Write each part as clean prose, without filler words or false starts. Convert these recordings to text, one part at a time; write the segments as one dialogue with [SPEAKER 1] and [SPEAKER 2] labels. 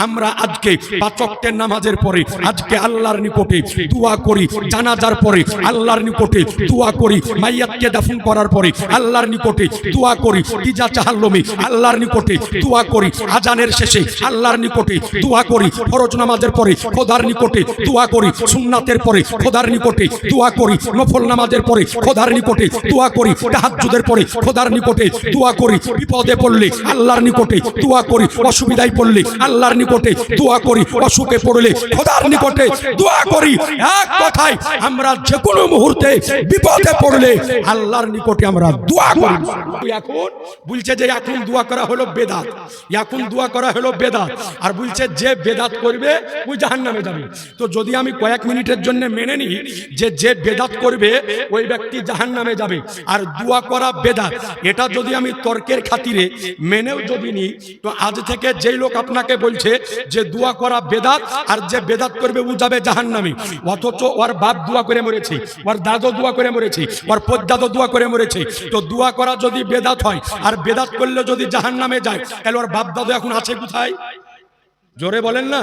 [SPEAKER 1] আমরা আজকে পাঁচ ওয়াক্তের নামাজের পরে আজকে আল্লাহর নিকটে দোয়া করি, জানাজার পরে আল্লাহর নিকটে দোয়া করি, মাইয়াতকে দাফন করার পরে আল্লাহর নিকটে দোয়া করি, তিজা চাহাল্লমে আল্লাহর নিকটে দোয়া করি, আজানের শেষে আল্লাহর নিকটে দোয়া করি, ফরজ নামাজের পরে খোদার নিকটে দোয়া করি, সুন্নাতের পরে খোদার নিকটে দোয়া করি, নফল নামাজের পরে খোদার নিকটে দোয়া করি, তাহাজ্জুদের পরে খোদার নিকটে দোয়া করি, বিপদে পড়লে আল্লাহর নিকটে দোয়া করি, অসুবিধায় পড়লে আল্লাহর নিকটে দোয়া করি, অসুখে পড়লে খোদার নিকটে দোয়া করি। এক কথায় আমরা যে কোনো মুহূর্তে বিপদে পড়লে আল্লাহর নিকটে আমরা দোয়া করি। এখন বলছে যে এখন দোয়া করা হলো বেদাত, এখন দোয়া করা হলো বেদাত, আর বলছে যে বেদাত করবে ওই জাহান্নামে যাবে। তো যদি আমি কয়েক মিনিটের জন্য মেনে নিই যে বেদাত করবে ওই ব্যক্তি জাহান্নামে যাবে আর দোয়া করা বেদাত, এটা যদি আমি তর্কের খাতিরে মেনেও যদি নিই, তো আজ থেকে যেই লোক আপনাকে বলছে যে দোয়া করা বেদাত আর যে বেদাত করবে ও যাবে জাহান্নামে, অথচ ওর বাপ দোয়া করে মরেছে, ওর দাদু দোয়া করে মরেছে, ওর পদ্দাদু দোয়া করে মরেছে, তো দোয়া করা যদি বেদাত হয় আর বেদাত করলে যদি জাহান্নামে যায়, তাহলে ওর বাপ দাদু এখন আছে কোথায়? জোরে বলেন না।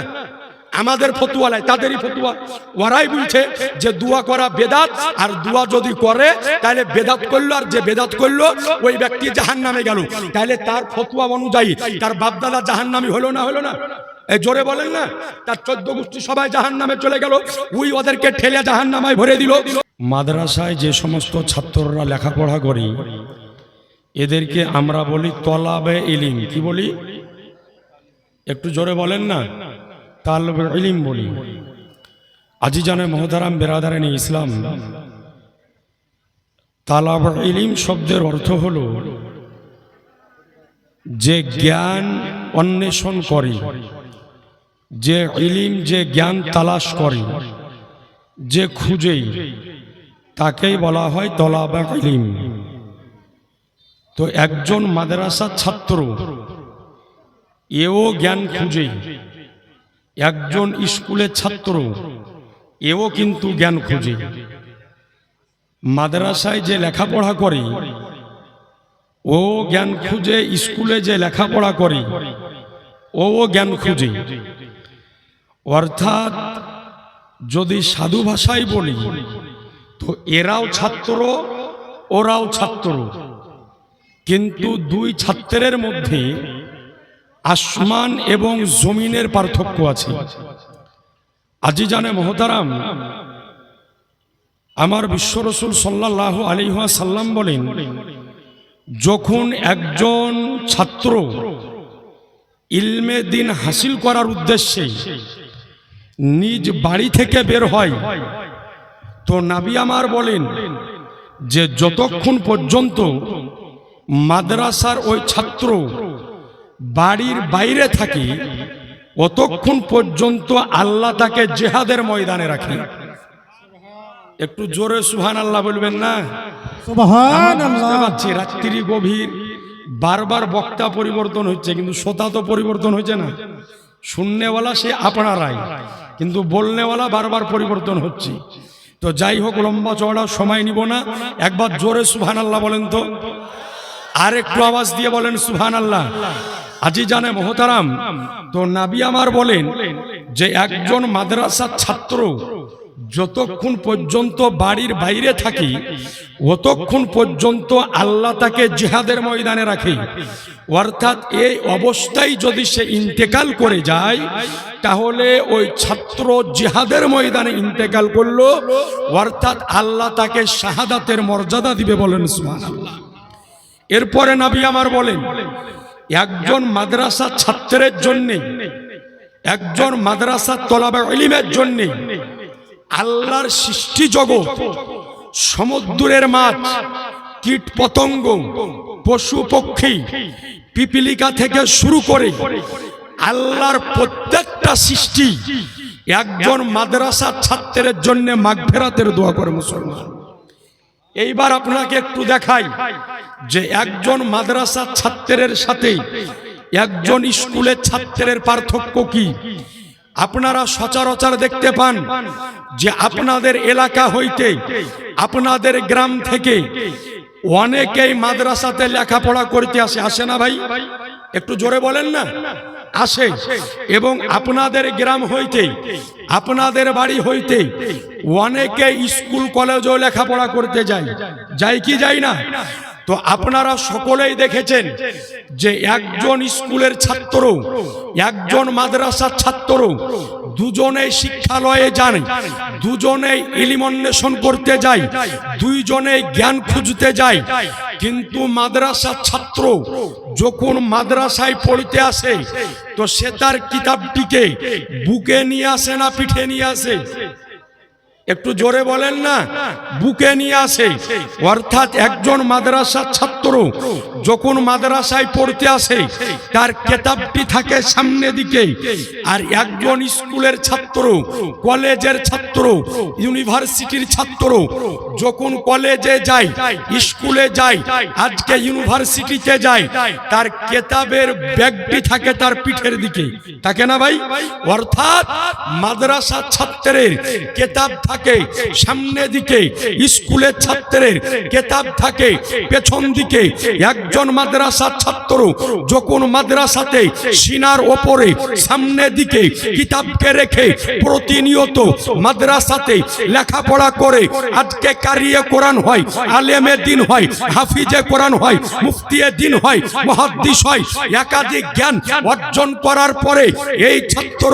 [SPEAKER 1] আমাদের ফতুয়ালায় তাদেরই ফতুয়া, ওরাই বলছে যে দোয়া করা বেদাত, আর দোয়া যদি করে তাহলে বেদাত করলো, আর যে বেদাত করলো ওই ব্যক্তি জাহান্নামে গেল। তাহলে তার ফতুয়া অনুযায়ী তার বাপ দাদা জাহান্নামী হলো না? হলো না? এই জোরে বলেন না। তার 14 গোষ্ঠী সবাই জাহান্নামে চলে গেল, ওই ওদেরকে ঠেলে জাহান্নামায় ভরে দিল। মাদ্রাসায় যে সমস্ত ছাত্ররা লেখাপড়া করি এদেরকে আমরা বলি তলাবে ইলিম। কি বলি? একটু জোরে বলেন না। তালবে ইলিম বলি। আজিজানে মুহতারাম বেরাদারানে ইসলাম, তালাবে ইলিম শব্দের অর্থ হলো যে জ্ঞান অন্বেষণ করে, যে ইলিম যে জ্ঞান তালাশ করে, যে খুঁজে, তাকেই বলা হয় তলাবে ইলিম। তো একজন মাদ্রাসার ছাত্র এও জ্ঞান খুঁজে, একজন স্কুলের ছাত্র এও কিন্তু জ্ঞান খুঁজে। মাদ্রাসায় যে লেখাপড়া করে ও জ্ঞান খুঁজে, স্কুলে যে লেখাপড়া করে ও জ্ঞান খুঁজে। অর্থাৎ যদি সাধু ভাষায় বলি তো এরাও ছাত্র ওরাও ছাত্র, কিন্তু দুই ছাত্রের মধ্যে আসমান এবং জমিনের পার্থক্য আছে। আজিজানে মুহতারাম, আমার বিশ্ব রাসূল সাল্লাল্লাহু আলাইহি ওয়াসাল্লাম বলেন, যখন একজন ছাত্র ইলমে দ্বীন হাসিল করার উদ্দেশ্যে নিজ বাড়ি থেকে বের হয়, তো নবী আমার বলেন যে যতক্ষণ পর্যন্ত মাদ্রাসার ওই ছাত্র বাড়ির বাইরে থাকে অতক্ষণ পর্যন্ত আল্লাহ তাকে জিহাদের ময়দানে রাখে। একটু জোরে সুবহানাল্লাহ বলবেন না? সুবহানাল্লাহ। রাত্রি গভীর, বারবার বক্তা পরিবর্তন হচ্ছে, কিন্তু শ্রোতা তো পরিবর্তন হচ্ছে না। শুননেওয়ালা সে আপনারাই, কিন্তু বলনেওয়ালা বারবার পরিবর্তন হচ্ছে। তো যাই হোক, লম্বা চওড়া সময় নিব না, একবার জোরে সুবহানাল্লাহ বলেন তো, আর একটু আওয়াজ দিয়ে বলেন সুবহানাল্লাহ। আজিজানে মুহতারাম, তো নবী আমার বলেন যে একজন মাদ্রাসার ছাত্র যতক্ষণ পর্যন্ত বাড়ির বাইরে থাকে অতক্ষণ পর্যন্ত আল্লাহ তাকে জিহাদের ময়দানে রাখে। অর্থাৎ এই অবস্থায় যদি সে ইন্তেকাল করে যায় তাহলে ওই ছাত্র জিহাদের ময়দানে ইন্তেকাল করলো, অর্থাৎ আল্লাহ তাকে শাহাদাতের মর্যাদা দিবে। বলেন সুবহানাল্লাহ। এরপরে নবী আমার বলেন, একজন মাদ্রাসা ছাত্রের জন্য, একজন মাদ্রাসা তলাবে ইলমের জন্য আল্লাহর সৃষ্টি জগৎ, সমুদ্রের মাছ, কীট পতঙ্গ, পশু পক্ষী, পিপিলিকা থেকে শুরু করে আল্লাহর প্রত্যেকটা সৃষ্টি একজন মাদ্রাসা ছাত্রের জন্য মাগফিরাতের দোয়া করে মুসলমান। এইবার আপনাকে একটু দেখাই যে একজন মাদ্রাসা ছাত্রের সাথে একজন স্কুলের ছাত্রের পার্থক্য কি। আপনারা সচরাচর দেখতে পান যে আপনাদের এলাকা হইতে, আপনাদের গ্রাম থেকে অনেকেই মাদ্রাসাতে লেখাপড়া করতে আসে, আসে না ভাই? একটু জোরে বলেন না। আসে এবং আপনাদের গ্রাম হইতে আপনাদের বাড়ি হইতে অনেকে স্কুল কলেজেও লেখাপড়া করতে যায় কি যায় না? তো আপনারা সকলেই দেখেছেন যে একজন স্কুলের ছাত্র একজন মাদ্রাসার ছাত্র দুজনেই শিক্ষালয়ে যান, দুজনেই ইলম অন্বেষণ করতে যায়, দুইজনেই জ্ঞান খুঁজতে যায়। কিন্তু মাদ্রাসার ছাত্র যখন মাদ্রাসায় পড়তে আসে তো সে তার কিতাবটিকে বুকে নিয়ে আসে না পিঠে নিয়ে আসে? একটু জোরে বলেন না। বুকে নিয়ে আসে। অর্থাৎ একজন মাদ্রাসার ছাত্র যখন মাদ্রাসায় পড়তে আসে তার কিতাবটি থাকে সামনে দিকে, আর একজন স্কুলের ছাত্র, কলেজের ছাত্র, ইউনিভার্সিটির ছাত্র যখন কলেজে যায়, স্কুলে যায়, আজকে ইউনিভার্সিটিতে যায়, তার কিতাবের ব্যাগটি থাকে তার পিঠের দিকে, থাকে না ভাই? অর্থাৎ মাদ্রাসার ছাত্রের কিতাব থাকে সামনে দিকে, স্কুলের ছাত্রের কিতাব থাকে পেছন দিকে। একজন মাদ্রাসার ছাত্র যখন মাদ্রাসাতে সিনার ওপরে সামনে দিকে কিতাবকে রেখে প্রতিনিয়ত মাদ্রাসাতে লেখাপড়া করে, আজকে কারিয়ে কোরআন হয়, আলেমে দিন হয়, হাফিজে কোরআন হয়, মুফতিয়ে দিন হয়, মুহাদ্দিস হয়, একাধিক জ্ঞান অর্জন করার পরে এই ছাত্র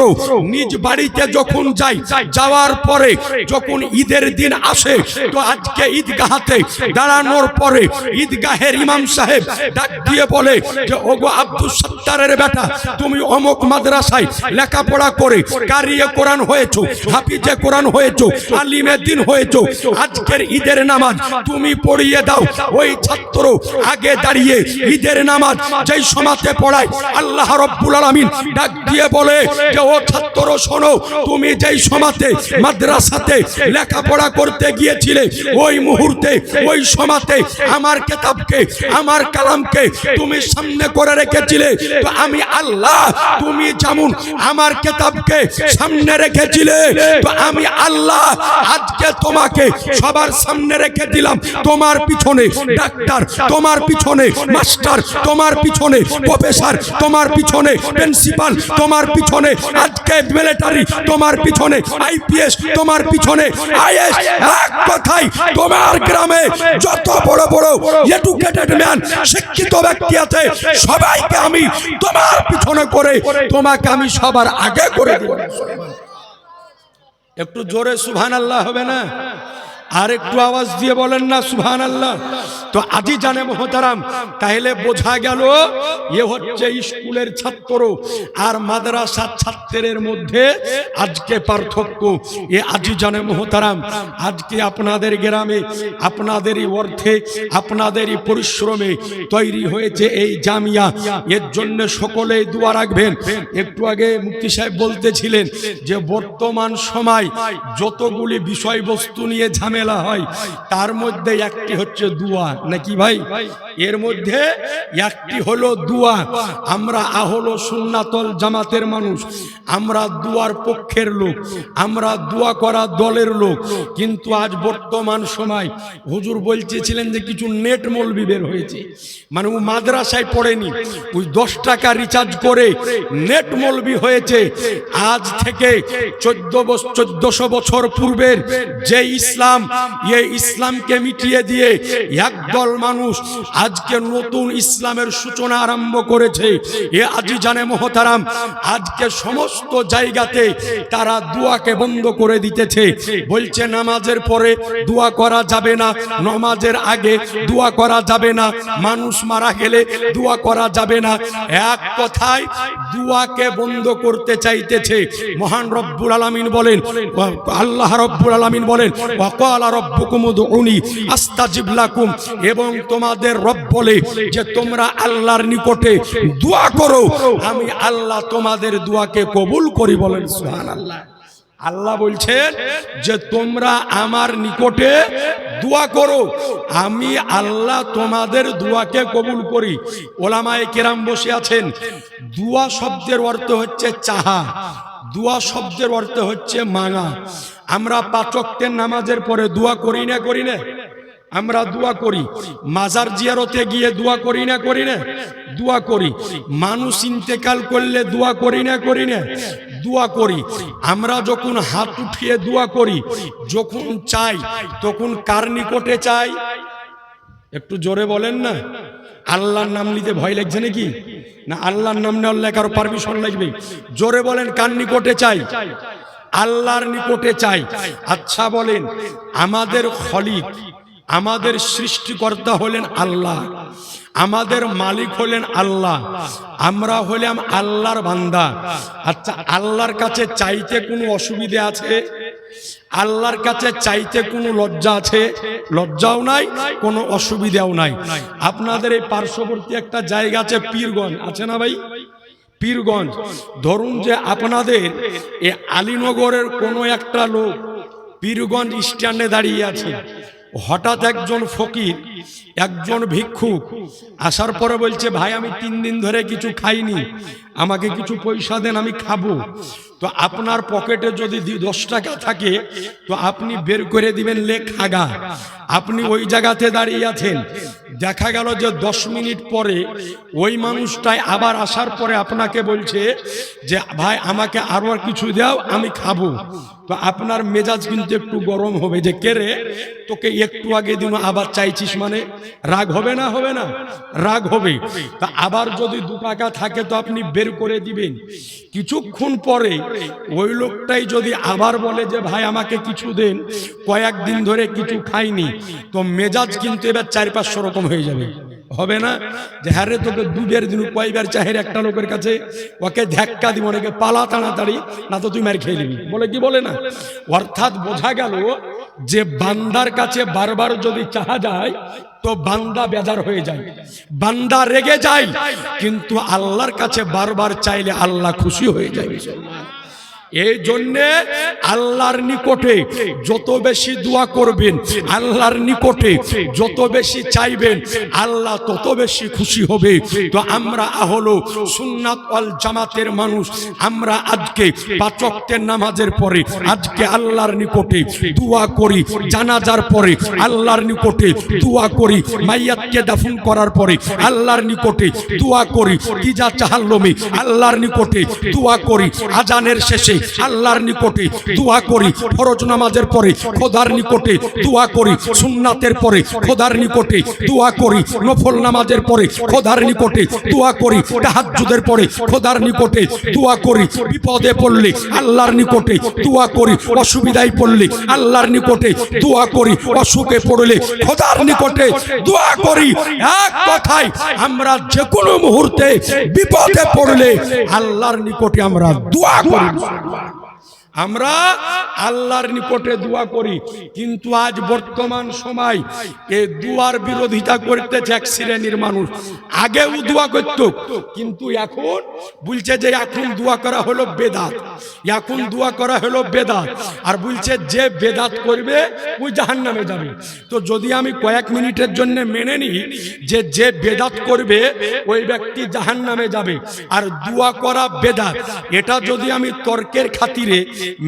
[SPEAKER 1] নিজ বাড়িতে যখন যায়, যাওয়ার পরে যখন ঈদের দিন আসে তো আজকে ঈদগাহতে দাঁড়ানোর পরে ঈদগাহের ইমাম সাহেব ডাক দিয়ে বলে যে ওগো আব্দুল সত্তারের বেটা, তুমি অমুক মাদ্রাসায় লেখাপড়া করে কারিয়ে কোরআন হয়েছো, হাফিজে কোরআন হয়েছো, আলিমে দিন হয়েছো, আজকের ঈদের নামাজ তুমি পড়িয়ে দাও। ওই ছাত্র আগে দাঁড়িয়ে ঈদের নামাজ যেই সমাজে পড়ায়, আল্লাহ রাব্বুল আলামিন ডাক দিয়ে বলে যে ও ছাত্র শোনো, তুমি যেই সমাজে মাদ্রাসাতে লেখাপড়া করতে গিয়েছিলে ওই মুহূর্তে ওই সমাজে আমার কিতাবকে, আমার কালামকে তুমি সামনে করে রেখেছিলে। তো আমি আল্লাহ, তুমি যেমন আমার কিতাবকে সামনে রেখেছিলে, তো আমি আল্লাহ আজকে তোমাকে সবার সামনে রেখে দিলাম। তোমার পিছনে ডাক্তার, তোমার পিছনে মাস্টার, তোমার পিছনে প্রফেসর, তোমার পিছনে প্রিন্সিপাল, তোমার পিছনে আজকে মিলিটারি, তোমার পিছনে আইপিএস, তোমার পিছনে আইএস। এক কথায় তোমার গ্রামে যত বড় বড় এডুকেটেড ম্যান, শিক্ষিত ব্যক্তি আছে, সবাইকে আমি তোমার পিছনে করে তোমাকে আমি সবার আগে করে দেব। একটু জোরে সুবহানাল্লাহ হবে না? আর একটু আওয়াজ দিয়ে বলেন না সুবহানাল্লাহ। তো আজি জানে মোহতারাম, তাহলে বোঝা গেল এ হচ্ছে স্কুলের ছাত্র আর মাদ্রাসার ছাত্রের মধ্যে আজকে পার্থক্য। এ আজি জানে মোহতারাম, আজকে আপনাদের গ্রামে আপনাদেরই অর্থে আপনাদেরই পরিশ্রমে তৈরি হয়েছে এই জামিয়া। এর জন্য সকলেই দোয়া রাখবেন। একটু আগে মুফতি সাহেব বলতেছিলেন যে বর্তমান সময় যতগুলি বিষয়বস্তু নিয়ে ঝামেলা হয় তার মধ্যে একটি হচ্ছে দোয়া, নাকি ভাই? এর মধ্যে একটি হলো দোয়া। আমরা আহলে সুন্নাতুল জামাতের মানুষ, আমরা দোয়ার পক্ষের লোক, আমরা দোয়া করা দলের লোক। কিন্তু আজ বর্তমান সময় হুজুর বলতেছিলেন যে কিছু নেট মৌলবি বের হয়েছে, মানে ও মাদ্রাসায় পড়েনি, ওই 10 টাকা রিচার্জ করে নেট মৌলবি হয়েছে। আজ থেকে 1400 বছর পূর্বের যে ইসলাম, এই ইসলামকে মিটিয়ে দিয়ে একদল মানুষ আজকে নতুন ইসলামের সূচনা আরম্ভ করেছে। এ আজি জানে মোহতারাম, আজকে সমস্ত জায়গাতে তারা দোয়াকে বন্ধ করে দিতেছে। বলছে নামাজের পরে দোয়া করা যাবে না, নামাজের আগে দোয়া করা যাবে না, মানুষ মারা গেলে দোয়া করা যাবে না। এক কথায় দোয়াকে বন্ধ করতে চাইতেছে। মহান রব্বুল আলামিন বলেন, আল্লাহ রব্বুল আলামিন বলেন ওয়াকালা রব্বুকুম উদউনি আস্তাজিব লাকুম, এবং তোমাদের রব বলে যে তোমরা আল্লাহর নিকটে দোয়া করো, আমি আল্লাহ তোমাদের দোয়াকে কবুল করি। বলেন সুবহানাল্লাহ। আল্লাহ বলছেন যে তোমরা আমার নিকটে দোয়া করো, আমি আল্লাহ তোমাদের দোয়াকে কবুল করি। ওলামায়ে কেরাম বসে আছেন। দোয়া শব্দের অর্থ হচ্ছে চাহা, দোয়া শব্দের অর্থ হচ্ছে মাঙা। আমরা 5 ওয়াক্তের নামাজের পরে দোয়া করি না? আমরা দোয়া করি, মাজার জিয়ারতে গিয়ে দোয়া করি না দোয়া করি, মানুষ ইন্তেকাল করলে দোয়া করি না দোয়া করি। আমরা যখন হাত উঠিয়ে দোয়া করি, যখন চাই তখন কার নিকটে চাই? একটু জোরে বলেন না। আল্লাহর নাম নিতে ভয় লাগছে নাকি? না আল্লাহর নাম নেওয়ার কারো পারমিশন লাগবে? জোরে বলেন, কার নিকটে চাই? আল্লাহর নিকটে চাই। আচ্ছা বলেন, আমাদের খলিক, আমাদের সৃষ্টিকর্তা হলেন আল্লাহ, আমাদের মালিক হলেন আল্লাহ, আমরা হলাম আল্লাহর বান্দা। আচ্ছা, আল্লাহর কাছে চাইতে কোনো অসুবিধা আছে? আল্লাহর কাছে চাইতে কোনো লজ্জা আছে? লজ্জাও নাই, কোনো অসুবিধাও নাই। আপনাদের এই পার্শ্ববর্তী একটা জায়গা আছে পীরগঞ্জ, আছে না ভাই? পীরগঞ্জ, ধরুন যে আপনাদের এই আলীনগরের কোনো একটা লোক পীরগঞ্জ স্ট্যান্ডে দাঁড়িয়ে আছে, হঠাৎ একজন ফকির, একজন ভিক্ষুক আসার পরে বলছে, ভাই আমি 3 দিন ধরে কিছু খাইনি, আমাকে কিছু পয়সা দেন, আমি খাবো। তো আপনার পকেটে যদি 10 টাকা থাকে তো আপনি বের করে দিবেন, লে খাগা। আপনি ওই জায়গাতে দাঁড়িয়ে আছেন, দেখা গেল যে 10 মিনিট পরে ওই মানুষটাই আবার আসার পরে আপনাকে বলছে যে ভাই আমাকে আরো কিছু দাও, আমি খাবো। তো আপনার মেজাজ কিন্তু একটু গরম হবে, যে কে রে, তোকে একটু আগে দিন আবার চাইছিস, মানে রাগ হবে না? হবে না? রাগ হবে। তা আবার যদি 2 টাকা থাকে তো আপনি বের করে দিবেন। কিছুক্ষণ পরে ওই লোকটাই যদি আবার বলে যে ভাই আমাকে কিছু দেন, কয়েকদিন ধরে কিছু খাইনি, তো মেজাজ কিন্তু এবার 4-500 রকম হয়ে যাবে। হবে না? যে হ্যাঁ রে, তোকে 2 বের দিন, কয়বার চাহের একটা লোকের কাছে, ওকে ধাক্কা দিব, অনেকে পালা তাড়াতাড়ি, না তো তুই মার খেয়ে নিবি, বলে কি বলে না? অর্থাৎ বোঝা গেল যে বান্দার কাছে বারবার যদি চাহা যায় তো বান্দা বেজার হয়ে যায়, বান্দা রেগে যায়, কিন্তু আল্লাহর কাছে বারবার চাইলে আল্লাহ খুশি হয়ে যায়। এই জন্যে আল্লাহর নিকটে যত বেশি দোয়া করবেন, আল্লাহর নিকটে যত বেশি চাইবেন, আল্লাহ তত বেশি খুশি হবে। তো আমরা হলো সুন্নাত ওয়াল জামাতের মানুষ, আমরা আজকে 5 ওয়াক্তের নামাজের পরে আজকে আল্লাহর নিকটে দোয়া করি, জানাজার পরে আল্লাহর নিকটে দোয়া করি, মাইয়াতকে দাফন করার পরে আল্লাহর নিকটে দোয়া করি, তিজা চাহাল্লমে আল্লাহর নিকটে দোয়া করি, আজানের শেষে আল্লাহর নিকটে দোয়া করি, ফরজ নামাজের পরে খোদার নিকটে দোয়া করি, সুন্নাতের পরে খোদার নিকটে দোয়া করি, নফল নামাজের পরে খোদার নিকটে দোয়া করি, তাহাজ্জুদের পরে খোদার নিকটে দোয়া করি, বিপদে পড়লে আল্লাহর নিকটে দোয়া করি, অসুবিধায় পড়লে আল্লাহর নিকটে দোয়া করি, অসুখে পড়লে খোদার নিকটে দোয়া করি। এক কথায় আমরা যে কোনো মুহূর্তে বিপদে পড়লে আল্লাহর নিকটে আমরা দোয়া করি, আমরা আল্লাহর নিকটে দোয়া করি। কিন্তু আজ বর্তমান সময় এই দোয়ার বিরোধিতা করতেছে এক শ্রেণীর মানুষ। আগেও দোয়া করত, কিন্তু এখন বলছে যে এখন দোয়া করা হলো বেদাত, এখন দোয়া করা হলো বেদাত, আর বলছে যে বেদাত করবে ওই জাহান্নামে যাবে। তো যদি আমি কয়েক মিনিটের জন্য মেনে নিই যে যে বেদাত করবে ওই ব্যক্তি জাহান্নামে যাবে, আর দোয়া করা বেদাত, এটা যদি আমি তর্কের খাতিরে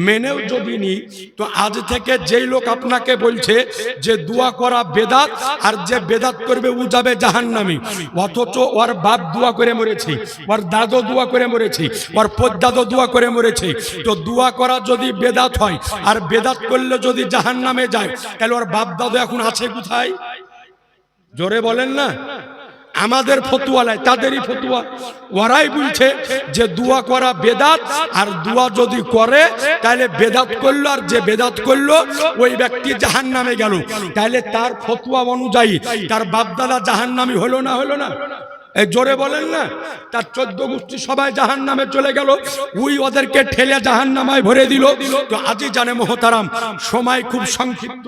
[SPEAKER 1] মেনেও যদি নি, তো আজ থেকে যেই লোক আপনাকে বলছে যে দোয়া করা বেদাত আর যে বেদাত করবে ও যাবে জাহান্নামে, অথচ ওর বাপ দোয়া করে মরেছে, ওর দাদু দোয়া করে মরেছে, ওর পদ্দাদু দোয়া করে মরেছে। তো দোয়া করা যদি বেদাত হয় আর বেদাত করলে যদি জাহান্নামে যায়, তাহলে ওর বাপ দাদু এখন আছে কোথায়? জোরে বলেন না। আমাদের ফতুয়ালায় তাদেরই ফতুয়া, ওরাই বলছে যে দোয়া করা বেদাত, আর দোয়া যদি করে তাহলে বেদাত করলো, আর যে বেদাত করলো ওই ব্যক্তি জাহান্নামে গেল। তাহলে তার ফতুয়া অনুযায়ী তার বাপদাদা জাহান্নামী হলো না? হলো না? এই জোরে বলেন না। তার 14 গোষ্ঠী সবাই জাহান্নামে চলে গেল, ওই ওদেরকে ঠেলে জাহান্নামায় ভরে দিল। তো আজই জানে মোহতারাম, সময় খুব সংক্ষিপ্ত,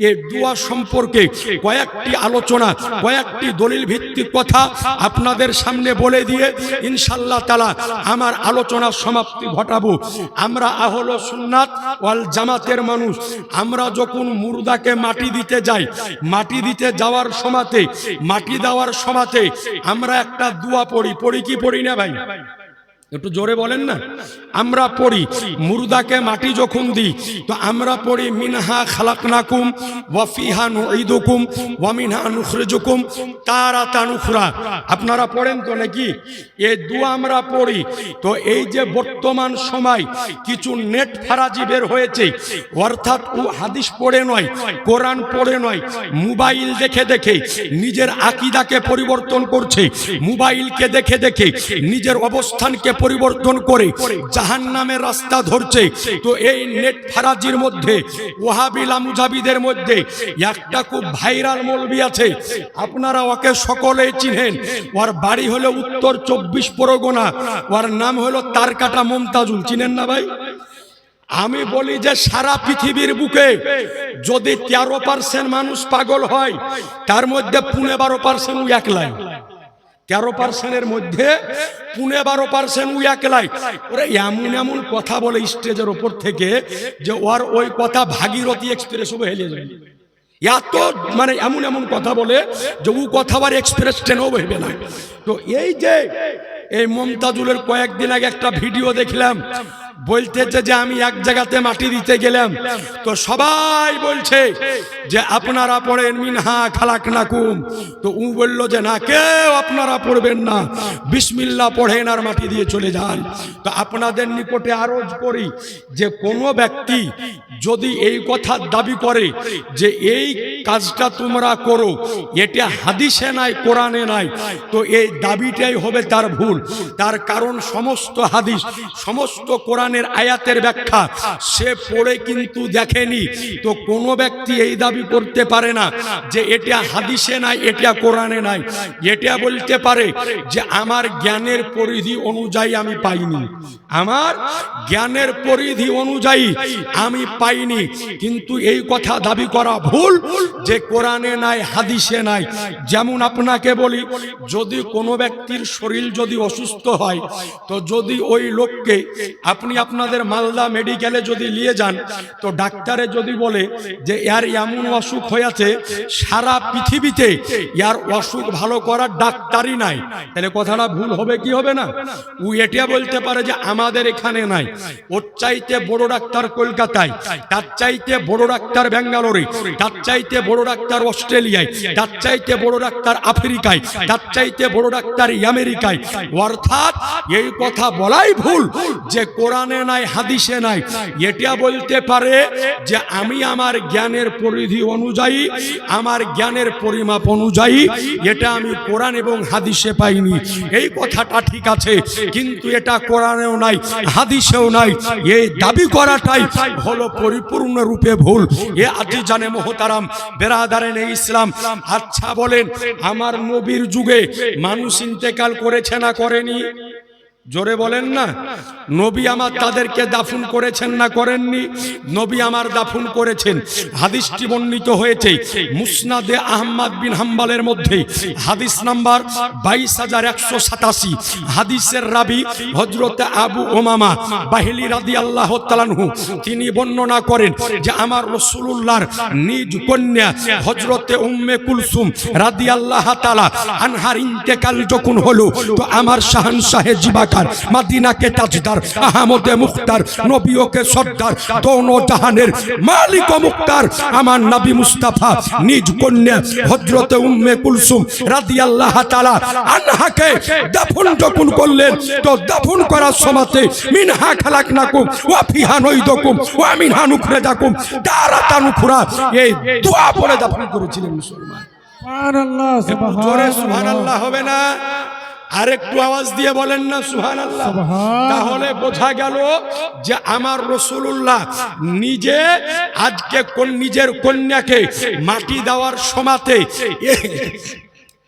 [SPEAKER 1] এই দোয়া সম্পর্কে কয়েকটি আলোচনা, কয়েকটি দলিল ভিত্তিক কথা আপনাদের সামনে বলে দিয়ে ইনশাআল্লাহ তাআলা আমার আলোচনার সমাপ্তি ঘটাবো। আমরা আহলে সুন্নাত ওয়াল জামাতের মানুষ, আমরা যখন মুর্দাকে মাটি দিতে যাই, মাটি দিতে যাওয়ার সময়তে, মাটি দেওয়ার সময়তে আমরা একটা দোয়া পড়ি, পড়ি কি পড়ি না ভাই? একটু জোরে বলেন না। আমরা পড়ি মুর্দাকে মাটি যখন দিই তো আমরা পড়ি মিনহা খালাকনাকুম ওয়া ফিহা নুঈদুকুম ওয়া মিনহা নুখরিজুকুম তারাতান উখরা। আপনারা পড়েন তো নাকি? এই দোয়া আমরা পড়ি। তো এই যে বর্তমান সময় কিছু নেট ফারাজি বের হয়েছে, অর্থাৎ ও হাদিস পড়ে নয়, কোরআন পড়ে নয়, মোবাইল দেখে দেখে নিজের আকীদাকে পরিবর্তন করছে, মোবাইলকে দেখে দেখে নিজের অবস্থানকে পরিবর্তন করে জাহান্নামের রাস্তা ধরছে। তো এই নেট ফারাজির মধ্যে ওয়াহাবিলা মুজাহিদের মধ্যে একটা খুব ভাইরাল মৌলবি আছে, আপনারা ওকে সকলেই চিনেন। ওর বাড়ি হলো উত্তর 24 পরগনা, ওর নাম হলো তারকাটা মমতাজুল। চিনেন না ভাই? আমি বলি যে সারা পৃথিবীর বুকে যদি 13% মানুষ পাগল হয়, তার মধ্যে 12% ও একলাই। 13%-এর মধ্যে 12% ও একলাই। ওরা এমন এমন কথা বলে স্টেজের ওপর থেকে যে ওর ওই কথা ভাগীরথী এক্সপ্রেস হবে হেলে যাবে। এত মানে এমন এমন কথা বলে যে ও কথা আবার এক্সপ্রেস ট্রেনও ভেবে না। তো এই যে এই মমতাজুলের কয়েকদিন আগে একটা ভিডিও দেখলাম, বলতেছে যে আমি এক জায়গাতে মাটি দিতে গেলাম, তো সবাই বলছে যে আপনারা পড়েন মিনহা খালাকনাকুম। তো ও বলল যে না, কেউ আপনারা পড়বেন না, বিসমিল্লাহ পড়েন আর মাটি দিয়ে চলে যান। তো আপনাদের নিকটে আরজ করি যে কোনো ব্যক্তি যদি এই কথা দাবি করে যে এই কাজটা তোমরা করো, এটা হাদিসে নাই, কোরআনে নাই, তো এই দাবিটাই হবে তার ভুল। তার কারণ সমস্ত হাদিস, সমস্ত কোরআনের আয়াতের ব্যাখ্যা সে পড়ে কিন্তু দেখেনি। তো কোনো ব্যক্তি এই দাবি করতে পারে না যে এটা হাদিসে নাই, এটা কোরআনে নাই। এটা বলতে পারে যে আমার জ্ঞানের পরিধি অনুযায়ী আমি পাইনি, আমার জ্ঞানের পরিধি অনুযায়ী আমি পাইনি। কিন্তু এই কথা দাবি করা ভুল যে কোরআনে নাই, হাদিসে নাই। যেমন আপনাকে বলি, যদি কোনো ব্যক্তির শরীর যদি অসুস্থ হয়, তো যদি ওই লোককে আপনি আপনাদের মালদা মেডিকেলে যদি নিয়ে যান, তো ডাক্তারে যদি বলে যে এর এমন অসুখ হয়েছে, সারা পৃথিবীতে এর অসুখ ভালো করার ডাক্তারই নাই, তাহলে কথাটা ভুল হবে কি হবে না? ও এটা বলতে পারে যে আমাদের এখানে নাই, ওর চাইতে বড় ডাক্তার কলকাতায়, তার চাইতে বড় ডাক্তার ব্যাঙ্গালোরে, তার চাইতে বড় ডাক্তার অস্ট্রেলিয়ায়, তার চাইতে বড় ডাক্তার আফ্রিকায়, তার চাইতে বড় ডাক্তার আমেরিকায়। অর্থাৎ এই কথা বলাই ভুল যে কোরআনে নাই, হাদিসে নাই। এটা বলতে পারে যে আমি আমার জ্ঞানের পরিধি অনুযায়ী, আমার জ্ঞানের পরিমাপ অনুযায়ী এটা আমি কোরআন এবং হাদিসে পাইনি। এই কথাটা ঠিক আছে, কিন্তু এটা কোরআনেও নাই, হাদিসেও নাই। এই দাবি করাটাই হলো পরিপূর্ণ রূপে ভুল। এ আজি জানে মোহতারাম বেরাদারেন ইসলাম। আচ্ছা বলেন, আমার নবীর যুগে মানুষ ইন্তেকাল করেছে না করেনি? জোরে বলেন না। নবী আমার তাদেরকে দাফন করেছেন না করেননি? নবী আমার দাফন করেছেন। হাদিসটি বর্ণিত হয়েছে মুসনাদে আহমদ বিন হাম্বলের মধ্যে, হাদিস নাম্বার 22187। হাদিসের রাবি হযরত আবু উমামা বাহিলি রাদিয়াল্লাহু তাআলা আনহু, তিনি বর্ণনা করেন যে আমার রাসূলুল্লাহর নিজ কন্যা হযরতে উম্মে কুলসুম রাদিয়াল্লাহু তাআলা আনহার ইন্তেকাল যখন হলো, তো আমার শাহনশাহে জিবাকার মদিনা के ताजदार अहमद मुख्तार नबियों के सरदार दोनों जहानेर मालिक व मुख्तार आमार नबी मुस्ताफा निज कन्या हजरत उम्मे कुलसुम रादियाल्लाहु ताआला आनहाके दाफन যখন করলেন, তো দাফন করার সময়তে মিনহা খালাকনাকুম ওয়া ফিহা নুঈদুকুম ওয়া মিনহা নুখরিজুকুম তারাতান উখরা, এই দোয়া পড়ে দাফন করেছিলেন মুসলমান।
[SPEAKER 2] সুবহানাল্লাহ,
[SPEAKER 1] জোরে সুবহানাল্লাহ হবে না? আরেকটু আওয়াজ দিয়ে বলেন না সুবহানাল্লাহ। তাহলে বোঝা গেল যে আমার রাসূলুল্লাহ নিজে আজকে নিজের কন্যাকে মাটি দেওয়ার সময়তে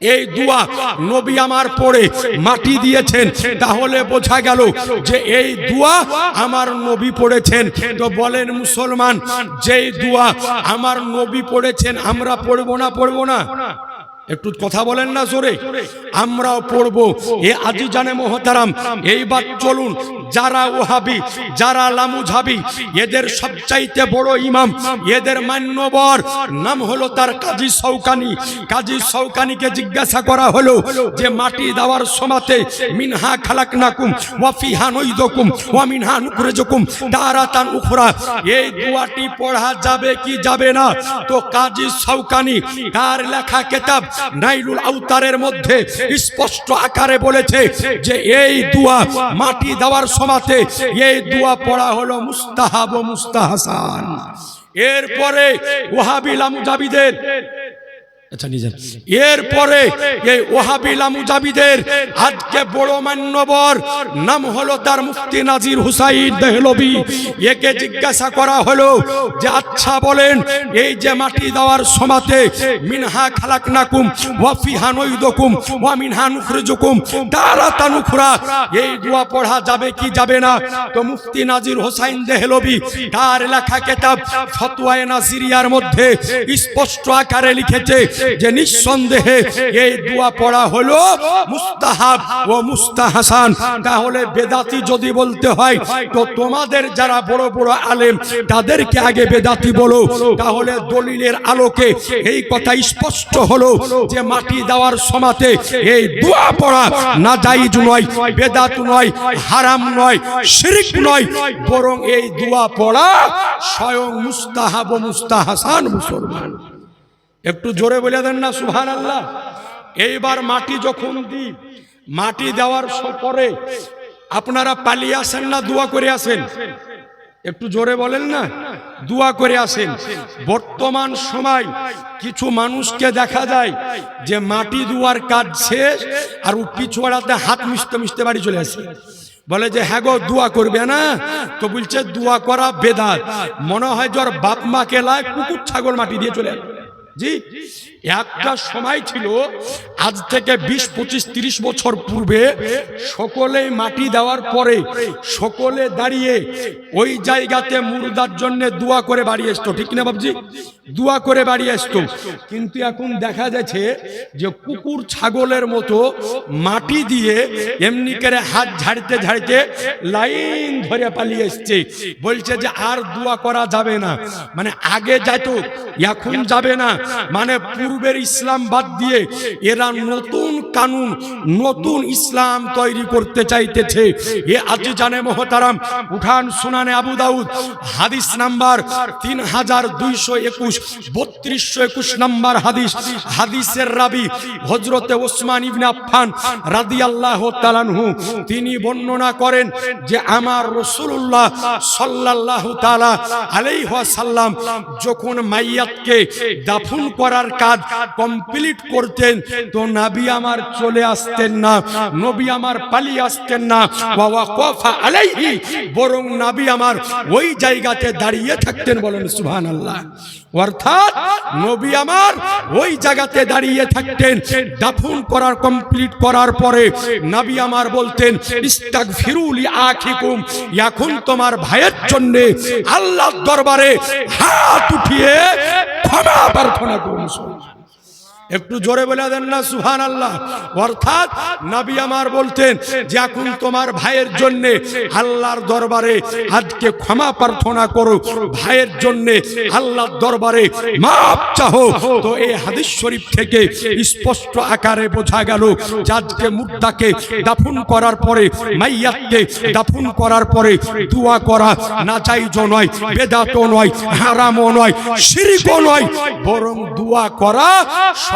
[SPEAKER 1] এই দোয়া নবী আমার পড়ে মাটি দিয়েছেন। তাহলে বোঝা গেল যে এই দোয়া আমার নবী পড়েছেন। তো বলেন মুসলমান, যেই দোয়া আমার নবী পড়েছেন আমরা পড়বো না? পড়বো না? একটু কথা বলেন না জোরে, আমরাও পড়বো। এ আজিজানে মোহতারাম, এইবার চলুন, যারা ওহাবি, যারা লামুঝাবি, এদের সবচাইতে বড় ইমাম, এদের মান্যবর নাম হলো তার কাজী শৌকানি। কাজী শৌকানিকে জিজ্ঞাসা করা হলো যে মাটি দেওয়ার সময়তে মিনহা খালাকনাকুম ওয়া ফিহা নুইদুকুম ওয়া মিনহা নুখরিজুকুম তারাতান উখরা, এই দোয়াটি পড়া যাবে কি যাবে না? তো কাজী শৌকানি তার লেখা কিতাব নাইলুল আওতারের মধ্যে স্পষ্ট আকারে বলেছে যে এই দোয়া মাটি দেওয়ার সময়তে এই দোয়া পড়া হলো মুস্তাহাব ও মুস্তাহসান। এরপরে ওয়াহাবি লামুজাবিদের, আচ্ছা নিজের, এরপরে এই ওয়াহাবি লামুজাবিদের আজকে বড় মান্যবর নাম হলো তার মুফতি নাজির হুসাইন দেহলভি। একে জিজ্ঞাসা করা হলো যে আচ্ছা বলেন, এই যে মাটি দেওয়ার সময়তে মিনহা খালাকনাকুম ওয়া ফিহা নুইদুকুম ওয়া মিনহা নুখরিজুকুম তারাতান উখরা, এই দোয়া পড়া যাবে কি যাবে না? তো মুফতি নাজির হুসাইন দেহলভি তার লেখা কিতাব ফতোয়ায়ে নাজিরিয়ার মধ্যে স্পষ্ট আকারে লিখেছে যে নিঃসন্দেহে এই দোয়া পড়া হলো মুস্তাহাব ও মুস্তাহসান। তাহলে বেদাতি যদি বলতে হয় তো তোমাদের যারা বড় বড় আলেম তাদেরকে আগে বেদাতি বলো। তাহলে দলিলের আলোকে এই কথা স্পষ্ট হলো যে মাটি দেওয়ার সময়তে এই দোয়া পড়া নাজায়েজ নয়, বেদাত নয়, হারাম নয়, শিরক নয়, বরং এই দোয়া পড়া স্বয়ং মুস্তাহাব ও মুস্তাহসান। মুসলমান একটু জোরে বলে দেন না সুবহানাল্লাহ। এইবার মাটি যখন দিই, মাটি দেওয়ার পরে আপনারা পালিয়ে আসেন না দোয়া করে আসেন? একটু জোরে বলেন না, দোয়া করে আসেন। বর্তমান সময় কিছু মানুষকে দেখা যায় যে মাটি দেওয়ার কাজ শেষ আর ও পিছুয়াড়াতে হাত মিশতে মিশতে বাড়ি চলে আসে, বলে যে হ্যাঁ গো দোয়া করবে না, তো বলছে দোয়া করা বেদাত। মনে হয় যার বাপ মা কেলায় কুকুর ছাগল মাটি দিয়ে চলে আসে। জি, একটা সময় ছিল আজ থেকে 20, 25, 30 বছর পূর্বে সকলেই মাটি দেওয়ার পরে সকলে দাঁড়িয়ে ওই জায়গাতে মুর্দার জন্য দোয়া করে বাড়ি আসতো, ঠিক না বাবজি? দোয়া করে বাড়ি আসতো। কিন্তু এখন দেখা যাচ্ছে যে কুকুর ছাগলের মতো মাটি দিয়ে এমনি করে হাত ঝাড়তে ঝাড়তে লাইন ধরে পালিয়ে এসছে, বলছে যে আর দোয়া করা যাবে না। মানে আগে যাইতো, এখন যাবে না। মানে পূর্বের ইসলাম বাদ দিয়ে এরা নতুন কানুন, নতুন ইসলাম তৈরি করতে চাইতেছে। এ আজিজানে মোহতারাম, উঠান সুনানে আবু দাউদ হাদিস নাম্বার 3221, 3221 নাম্বার হাদিস। হাদিসের রাবি হযরতে ওসমান ইবনে আফফান রাদিয়াল্লাহু তাআলা আনহু, তিনি বর্ণনা করেন যে আমার রাসূলুল্লাহ সাল্লাল্লাহু তাআলা আলাইহি ওয়াসাল্লাম যখন মাইয়াতকে দাফন করার কাজ কমপ্লিট করতেন তো নবী আমার চলে আসতেন না, নবী আমার পালিয়ে আসতেন না, ওয়াকাফা আলাইহি, বরং নবী আমার ওই জায়গাতে দাঁড়িয়ে থাকতেন। বলেন সুবহানাল্লাহ। অর্থাৎ নবী আমার ওই জায়গাতে দাঁড়িয়ে থাকতেন। দাফন করার কমপ্লিট করার পরে নবী আমার বলতেন ইস্তাগফিরু লিআখিকুম, এখন তোমার ভাইয়ের জন্য আল্লাহর দরবারে হাত উঠিয়ে ক্ষমা প্রার্থনা করুন। একটু জোরে বলে দেন না সুবহানাল্লাহ। অর্থাৎ নবী আমার বলতেন যে এখন তোমার ভাইয়ের জন্য আল্লাহর দরবারে আজকে ক্ষমা প্রার্থনা করো, ভাইয়ের জন্য আল্লাহর দরবারে মাফ চাও। তো এই হাদিস শরীফ থেকে স্পষ্ট আকারে বোঝা গেল যে আজকে মুর্দাকে দাফন করার পরে, মাইয়াতকে দাফন করার পরে দোয়া করা নাজায়েজ নয়, বেদাতও নয়, হারামও নয়, শিরকও নয়, বরং দোয়া করা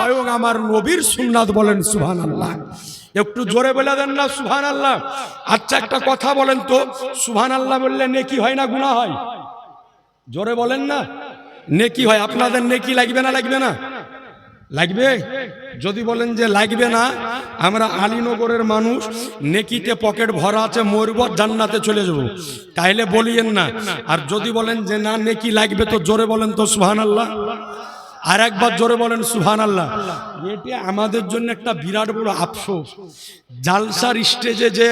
[SPEAKER 1] স্বয়ং আমার নবীর সুন্নাত। বলেন সুবহানাল্লাহ। একটু জোরে বলে দেন না সুবহানাল্লাহ। আচ্ছা একটা কথা বলেন তো, সুবহানাল্লাহ বললে নেকি হয় না গুনাহ হয়? জোরে বলেন না। নেকি হয়। আপনাদের নেকি লাগবে না? লাগবে না? লাগবে। যদি বলেন যে লাগবে না, আমরা আলীনগরের মানুষ, নেকিতে পকেট ভরা আছে, মরব জান্নাতে চলে যাব, তাইলে বলিয়েন না। আর যদি বলেন যে না নেকি লাগবে তো জোরে বলেন তো সুবহানাল্লাহ। আর একবার জোরে বলেন সুবহানাল্লাহ। এটা আমাদের জন্য একটা বিরাট বড় আফসোস। জালসার স্টেজে যে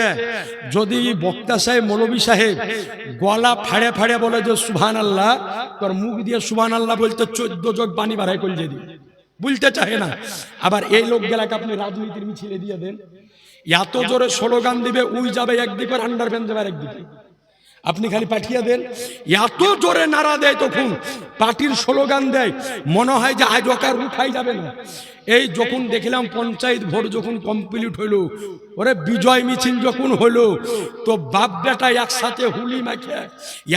[SPEAKER 1] যদি বক্তা সাহেব, মৌলভী সাহেব গলা ফাড়ে ফাড়ে বলে যে সুবহানাল্লাহ, তোর মুখ দিয়ে সুবহানাল্লাহ বলতে 14 যোগ পানি বাড়াই করে দিয়ে, বলতে চায় না। আবার এই লোকগুলাকে আপনি রাজনীতির মিছিলে দিয়ে দেন, এত জোরে স্লোগান দিবে, উই যাবে একদিকে আর আন্ডারপ্যান্ট যাবে একদিকে। আপনি খালি পাঠিয়ে দেন, এত জোরে নারা দেয়, তখন পার্টির স্লোগান দেয়, মনে হয় যে আজ ওকার উঠাই যাবে না। এই যখন দেখলাম পঞ্চায়েত ভোট যখন কমপ্লিট হইল, ওরে বিজয় মিছিল যখন হলো, তো বাপ বেটা একসাথে হুলি মাখে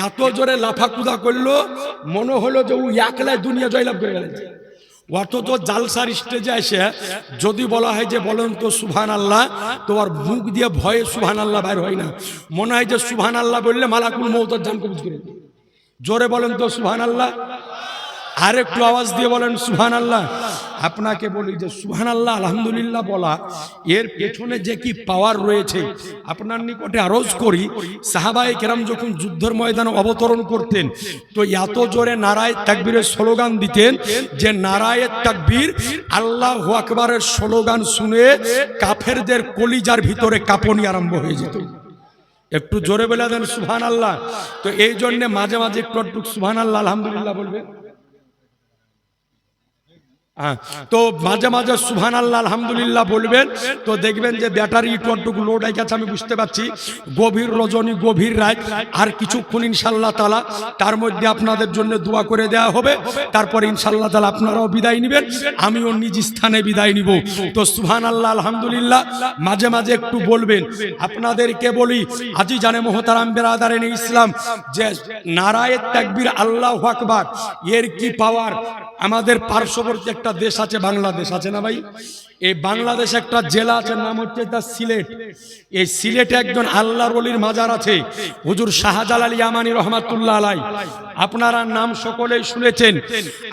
[SPEAKER 1] এত জোরে লাফাকুদা করলো, মনে হলো যে ও একলাই দুনিয়া জয়লাভ করে গেছে। অথচ জালসার স্টেজে এসে যদি বলা হয় যে বলেন তো সুবহান আল্লাহ, তো আর মুখ দিয়ে ভয়ে সুবহান আল্লাহ বাইর হয় না, মনে হয় যে সুবহান আল্লাহ বললে মালাকুল মউতের জান কবজ করে। জোরে বলেন তো সুবহান আল্লাহ, আর একটু আওয়াজ দিয়ে বলেন সুবহান আল্লাহ। আপনাকে বলি যে সুবহান আল্লাহ আলহামদুলিল্লাহ বলা এর পেছনে যে কি পাওয়ার রয়েছে আপনার নিকটে আরজ করি। সাহাবায়ে কেরাম যখন যুদ্ধের ময়দানে অবতরণ করতেন, তো এত জোরে নারায়ে তাকবীরের স্লোগান দিতেন যে নারায়ে তাকবীর আল্লাহু আকবারের স্লোগান শুনে কাফেরদের কলিজার ভিতরে কাঁপুনি আরম্ভ হয়ে যেত। একটু জোরে বলে দেন সুবহান আল্লাহ। তো এই জন্য মাঝে মাঝে একটু সুবহান আল্লাহ আলহামদুলিল্লাহ বলবে। তো মাঝে মাঝে সুবহান আল্লাহ আলহামদুলিল্লাহ বলবেন, তো দেখবেন যে ব্যাটারি একটু লোড হয়ে গেছে। আমি বুঝতে পারছি গভীর রজনী গভীর রাত, আর কিছুক্ষণ ইনশাআল্লাহ তাআলা তার মধ্যে আপনাদের জন্য দোয়া করে দেওয়া হবে। তারপরে ইনশাআল্লাহ তাআলা আপনারাও বিদায় নেবেন, আমিও নিজ স্থানে বিদায় নিব। তো সুবহান আল্লাহ আলহামদুলিল্লাহ মাঝে মাঝে একটু বলবেন। আপনাদেরকে বলি আজি জানে মোহতারাম বেরাদারেন ইসলাম, যে নারায়ে তাকবীর আল্লাহু আকবার এর কি পাওয়ার। আমাদের পার্শ্ববর্তী একটা দেশ আছে বাংলাদেশ, আছে না ভাই? এই বাংলাদেশ একটা জেলা আছে, নাম হচ্ছে তার সিলেট। এই সিলেটে একজন আল্লাহর ওলির মাজার আছে, হুজুর শাহজালাল ইয়ামানী রহমাতুল্লাহ আলাই। আপনারা নাম সকলেই শুনেছেন।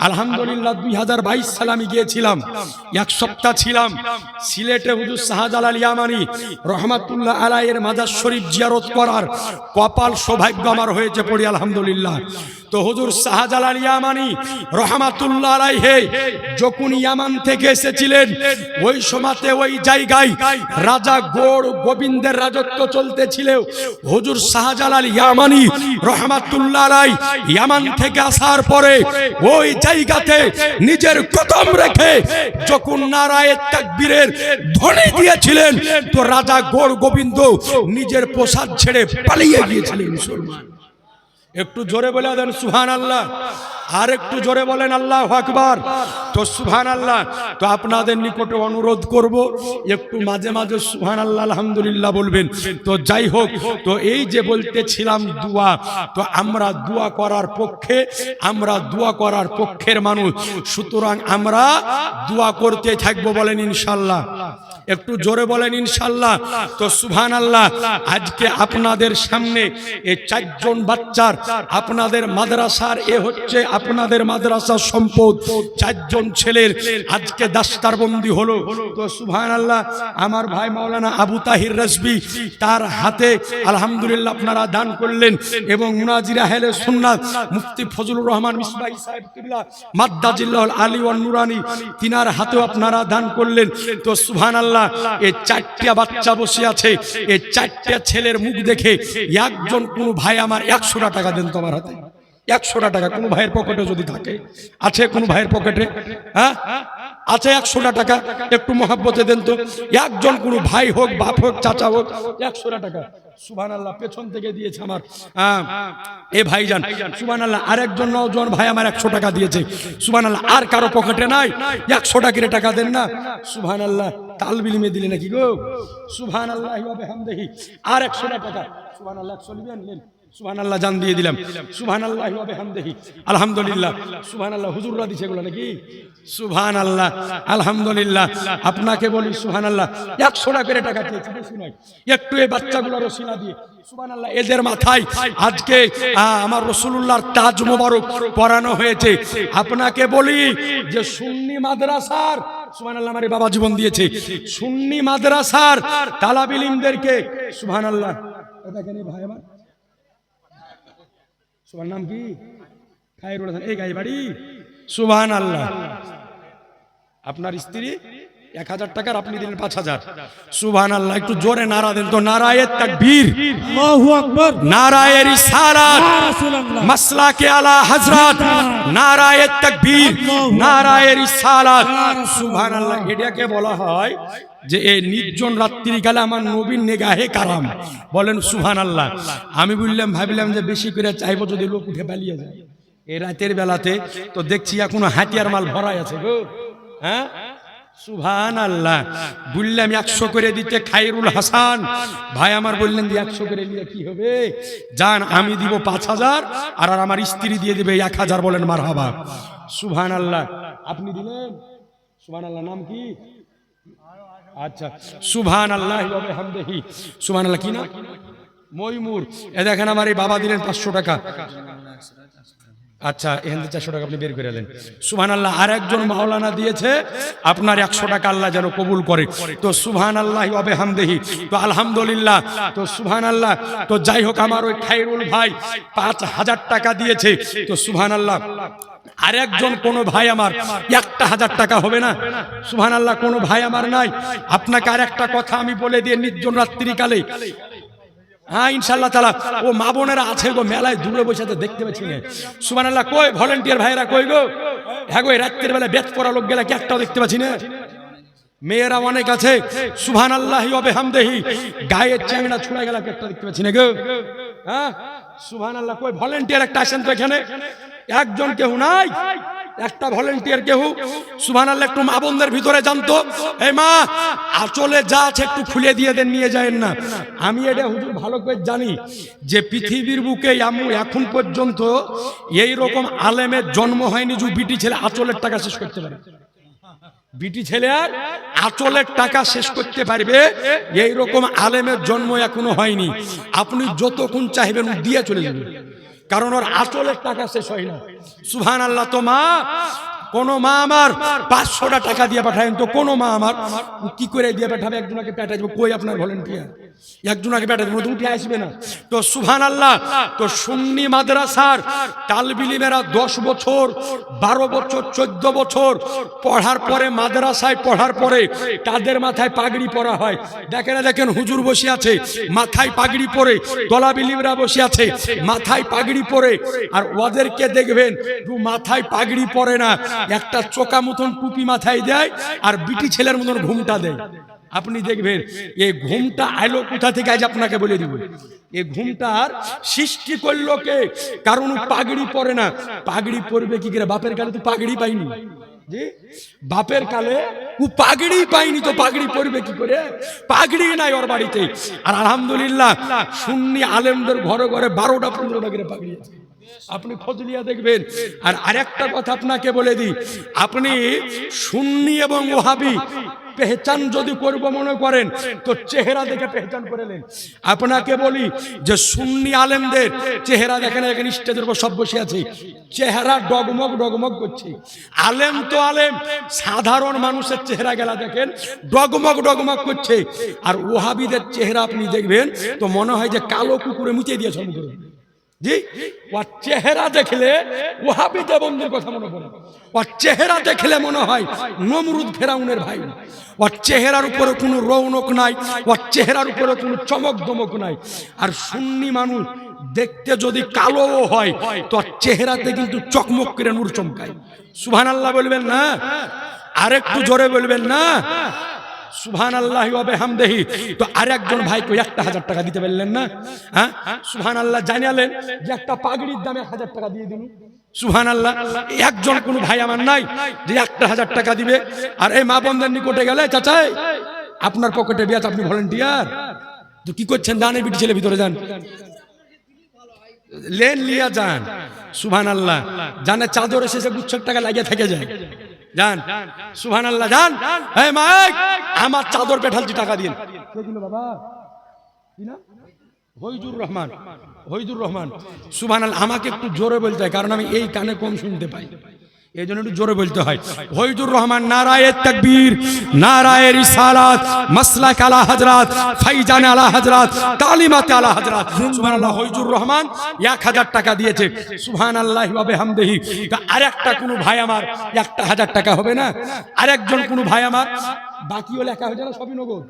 [SPEAKER 1] আলহামদুলিল্লাহ 2022 সালে আমি গিয়েছিলাম, এক সপ্তাহ ছিলাম সিলেটে। হুজুর শাহজালাল ইয়ামানী রহমাতুল্লাহ আলাইয়ের মাজার শরীফ জিয়ারত করার কপাল সৌভাগ্য আমার হয়েছে, পড়ি আলহামদুলিল্লাহ। তো হুজুর শাহজালাল ইয়ামানী রহমাতুল্লাহ আলাইহি যখন ইয়ামান থেকে এসেছিলেন, ওই সময়তে ওই জায়গায় রাজা গৌড় গোবিন্দের রাজত্ব চলতেছিল। হুজুর শাহজালাল ইয়ামানী রহমাতুল্লাহ আলাইহি ইয়ামান থেকে আসার পরে ওই জায়গাতে নিজের কদম রেখে যখন নারায়ে তাকবীরের ধ্বনি দিয়েছিলেন, তো রাজা গৌড় গোবিন্দ নিজের প্রসাদ ছেড়ে পালিয়ে গিয়েছিলেন। মুসলমান একটু জোরে বলে দেন সুবহান আল্লাহ, আর একটু জোরে বলেন আল্লাহু আকবার। তো সুবহান আল্লাহ। তো আপনাদের নিকটে অনুরোধ করব একটু মাঝে মাঝে সুবহান আল্লাহ আলহামদুলিল্লাহ বলবেন। তো যাই হোক, তো এই যে বলতেছিলাম দোয়া, তো আমরা দোয়া করার পক্ষে, আমরা দোয়া করার পক্ষের মানুষ, সুতরাং আমরা দোয়া করতে থাকবো, বলেন ইনশাআল্লাহ। একটু জোরে বলেন ইনশাআল্লাহ। তো সুবহান আল্লাহ। আজকে আপনাদের সামনে এই 4 জন বাচ্চার আপনাদের মাদ্রাসার, এ হচ্ছে আপনাদের মাদ্রাসার সম্পদ, 4 জন ছেলের আজকে দাস্তারবন্দি হলো। তো সুবহান আল্লাহ। আমার ভাই মাওলানা আবু তাহির রাজবি, তার হাতে আলহামদুলিল্লাহ আপনারা দান করলেন, এবং মুনাজির আহলে সুন্নাত মুফতি ফজলুর রহমান মিসবাহী সাহেব কিবলা মাদ্দাজিল্লাহুল আলী ওয়ান নুরানি, তিনার হাতেও আপনারা দান করলেন। তো সুবহান আল্লাহ। এই 4টা বাচ্চা বসে আছে, এই 4টা ছেলের মুখ দেখে একজন কোন ভাই আমার 100টা টাকা দেন তো আমার হাতে, 100টা টাকা কোন ভাইয়ের পকেটে যদি থাকে, আছে কোন ভাইয়ের পকেটে? হ্যাঁ আছে 100টা টাকা, একটু মহব্বতে দেন তো। একজন কোন ভাই হোক, বাপ হোক, চাচা হোক, 100টা টাকা। সুবহানাল্লাহ। পেছন থেকে দিয়েছে আমার এ ভাইজান, সুবহানাল্লাহ। আরেকজন নওজোয়ান ভাই আমার 100 টাকা দিয়েছে, সুবহানাল্লাহ। আর কারো পকেটে নাই, 100 টাকা টাকা দেন না, সুবহানাল্লাহ। তাল বিলিমে দিলে নাকি গো? সুবহানাল্লাহি ওয়া বিহামদিহি। আর 100টা টাকা, সুবহানাল্লাহ। 100 নেবেন, নেন, সুবহানাল্লাহ। জান দিয়ে দিলাম, সুবহানাল্লাহি ওয়া বিহামদিহি, আলহামদুলিল্লাহ, সুবহানাল্লাহ। হুজুররা দিছে এগুলো নাকি? সুবহানাল্লাহ, আলহামদুলিল্লাহ। আপনাকে বলি সুবহানাল্লাহ, 100টা করে টাকা দিয়েছি, বেশি নয়। একটু এই বাচ্চাগুলোর রসিলা দিয়ে সুবহানাল্লাহ, এদের মাথায় আজকে আমার রাসূলুল্লাহর তাজ মোবারক পরানো হয়েছে। আপনাকে বলি যে সুন্নি মাদ্রাসার, সুবহানাল্লাহ, আমার বাবা জীবন দিয়েছে, সুন্নি মাদ্রাসার তালাবে ইলমদেরকে, সুবহানাল্লাহ। এটা কেন ভাই আমার সুবহান নাম কি? খায়রুল হাসান, এই গাই বাড়ি, সুবহানাল্লাহ। আপনার স্ত্রী 1000 টাকার আপনি দিলেন 5000। সুবহানাল্লাহ, একটু জোরে নারা দেন তো। নারায়ে তাকবীর,
[SPEAKER 2] আল্লাহু আকবার,
[SPEAKER 1] নারায়ে রিসালাত,
[SPEAKER 2] ইয়া রাসূলুল্লাহ,
[SPEAKER 1] মাসলাকে আলা হযরত, নারায়ে তাকবীর, নারায়ে রিসালাত। সুবহানাল্লাহ, এটাকে বলা হয় যে এই নির্জন রাত্রিকালে আমার নবীর নেগাহে কারাম। বলেন সুবহানাল্লাহ। আমি বললাম, ভাবিলাম যে বেশি করে চাইবো যদি লোক উঠে পালিয়ে যায় এই রাতের বেলাতে, তো দেখছি এখনো হাতিয়ার মাল ভরাই আছে গো। হ্যাঁ, সুবহানাল্লাহ। বললাম 100 করে দিতে খায়রুল হাসান ভাই আমার বললেন যে 100 করে নিয়ে কি হবে, জান আমি দিব 5000 আর আমার স্ত্রী দিয়ে দিবে 1000। বলেন মারহাবা। সুবহানাল্লাহ। আপনি দিলেন? সুবহানাল্লাহ। নাম কি? আচ্ছা, সুবহানাল্লাহ ওয়া বিহামদিহি। সুবহানাল্লাহ। কি না? মইমুর। এ দেখেন আমার এই বাবা দিলেন 500 টাকা। আচ্ছা, এখান থেকে 400 টাকা আপনি বের করে দেন। সুবহানাল্লাহ। আর একজন মাওলানা দিয়েছে আপনার 100 টাকা, আল্লাহ যেন কবুল করে। তো সুবহানাল্লাহ ওয়া বিহামদিহি। তো আলহামদুলিল্লাহ। তো সুবহানাল্লাহ। তো যাই হোক, আমার ওই খায়রুল ভাই 5000 টাকা দিয়েছে। তো সুবহানাল্লাহ। আর একজন কোন ভাই আমার 1000 টাকা হবে না? সুবহানাল্লাহ। কোন ভাই আমার নাই? আপনাকে আর একটা কথা আমি বলে দিয়ে নির্জন রাত্রিকালে, হ্যাঁ ইনশাআল্লাহ তাআলা ও মা বোনেরা আছে গো, মেলায় দূরে বসে তো দেখতে পাচ্ছি না। সুবহানাল্লাহ। কই ভলান্টিয়ার ভাইরা কই গো? হ্যাঁ গো, রাত্রির বেলা বেত পড়া লোক গেলে কি একটাও দেখতে পাচ্ছি না। মেয়েরা অনেক আছে। সুবহানাল্লাহি ওয়া বিহামদিহি। গায়ের চ্যাংড়া ছুড়ে গেল, একটা দেখতে পাচ্ছি না গো। হ্যাঁ, সুবহানাল্লাহ। কই ভলান্টিয়ার একটা আসেন তো এখানে। একজন কেউ নাই, একটা ভলান্টিয়ার কেউ। সুবহানাল্লাহ। একটু মা বোনদের ভিতরে জানতো, এই মা আঁচলে যা আছে একটু খুলে দিয়ে দেন, নিয়ে যায়েন না। আমি এটা হুজুর ভালো করে জানি যে পৃথিবীর বুকে এখন পর্যন্ত এই রকম আলেমের জন্ম হয়নি যে বিটি ছেলে আঁচলের টাকা শেষ করতে পারে। বিটি ছেলে আর আঁচলের টাকা শেষ করতে পারবে এই রকম আলেমের জন্ম এখনো হয়নি। আপনি যতক্ষণ চাইবেন দিয়ে চলে যাবেন, কারণ ওর আঁচলের টাকা শেষ হয় না। সুবহানাল্লাহ। তো মা, কোন মা আমার 500 টাকা দিয়ে পাঠায়েন তো। কোন মা আমার কি করে দিয়ে পাঠাবে? একজনকে পাঠাই দেবো। কই আপনার ভলান্টিয়ার? একজনকে পাঠাই দেবো, উঠে আসবে না। তো সুবহানাল্লাহ। তো সুন্নি মাদ্রাসার তালবিলিমেরা 10 বছর 12 বছর 14 বছর পড়ার পরে, মাদ্রাসায় পড়ার পরে তাদের মাথায় পাগড়ি পরা হয়। দেখেন দেখেন হুজুর বসে আছে মাথায় পাগড়ি পরে, তলাবিলিমরা বসে আছে মাথায় পাগড়ি পরে। আর ওদেরকে দেখবেন মাথায় পাগড়ি পরে না, একটা চোকা মতন টুপি মাথায় দেয় আর বিটি ছেলের মতন ঘুমটা দেয়। আপনি দেখবেন এই ঘুমটা আইলো কোথা থেকে, আজ আপনাকে বলে দিব। এই ঘুমটার সৃষ্টি করলো কে? কারণ পাগড়ি পরে না। পাগড়ি পরবে কি করে? বাপের কালে তো পাগড়ি পাইনি। জি, বাপের কালে ও পাগড়ি পাইনি, তো পাগড়ি পরবে কি করে? পাগড়ি নাই ওর বাড়িতে। আর আলহামদুলিল্লাহ সুন্নি আলেমদের ঘরে ঘরে 12টা 15টা করে পাগড়ি আছে। আপনি খোঁজ নিয়ে দেখবেন। আর আরেকটা কথা আপনাকে বলে দিই, আপনি সুন্নি এবং ওহাবি পেহচান যদি করব মনে করেন তো চেহারা দেখে পেহচান করে নেন। আপনাকে বলি যে সুন্নি আলেমদের চেহারা দেখেন, এখানে স্টেজের উপর সব বসে আছে, চেহারা ডগমগ ডগমগ করছে। আলেম তো আলেম, সাধারণ মানুষের চেহারা গেলা দেখেন ডগমগ ডগমগ করছে। আর ওহাবিদের চেহারা আপনি দেখবেন তো মনে হয় যে কালো কুকুরে মুছে দিয়ে শুরু করবে। জি, ওর চেহারা দেখলে ওহাবি দেবন্দের কথা মনে পড়ে। ওর চেহারা দেখলে মনে হয় নমরুদ ফেরাউনের ভাই। ওর চেহারার উপরে কোনো রৌনক নাই, ওর চেহারার উপরে কোনো চমক দমক নাই। আর সুন্নি মানুষ দেখতে যদি কালো হয় তো চেহারাতে কিন্তু চকমক করে নূর চমকায়। সুবহানাল্লাহ বলবেন না? আরেকটু জোরে বলবেন না? সুবহানাল্লাহি ওয়া বিহামদিহি। তো আরেকজন ভাইকে 1000 টাকা দিতে পারলেন না? হ্যাঁ, সুবহানাল্লাহ। জানালেন যে একটা পাগড়ির দামে 1000 টাকা দিয়ে দিন। সুবহানাল্লাহ। একজন কোন ভাই আমার নাই যে 1000 টাকা দিবে। আর এই মা বোনদের নিকটে গেলে, চাচা আপনার পকেটে বিয়াত, আপনি ভলান্টিয়ার তো কি করছেন? জানে বিটি ছেলে ভিতরে যান, লেন লিয়া যান। সুবহানাল্লাহ। জানে চাদর এসে গুচ্ছ টাকা লাগিয়ে থেকে যায়, যান। সুবহানাল্লাহ। যান, এই মা আমার চাদর পেঠালছি, টাকা দিন। কে দিল বাবা? কি না? হইজুর রহমান। হইজুর রহমান। সুবহানাল্লাহ। আমাকে একটু জোরে বলতে হয়, কারণ আমি এই কানে কম শুনতে পাই, এই জন্য একটু জোরে বলতে হয়। হইজুর রহমান। নারায়ে তাকবীর, নারায়ে রিসালাত, মাসলাক আলা হযরত, ফাইজান আলা হযরত, তালিমাত আলা হযরত। সুবহানাল্লাহ। হইজুর রহমান 1000 টাকা দিয়েছে। সুবহানাল্লাহি ওয়া বিহামদিহি। তা আরেকটা কোন ভাই আমার 1000 টাকা হবে না? আরেকজন কোন ভাই আমার বাকিও লেখা হয়েছে না, সবই নগদ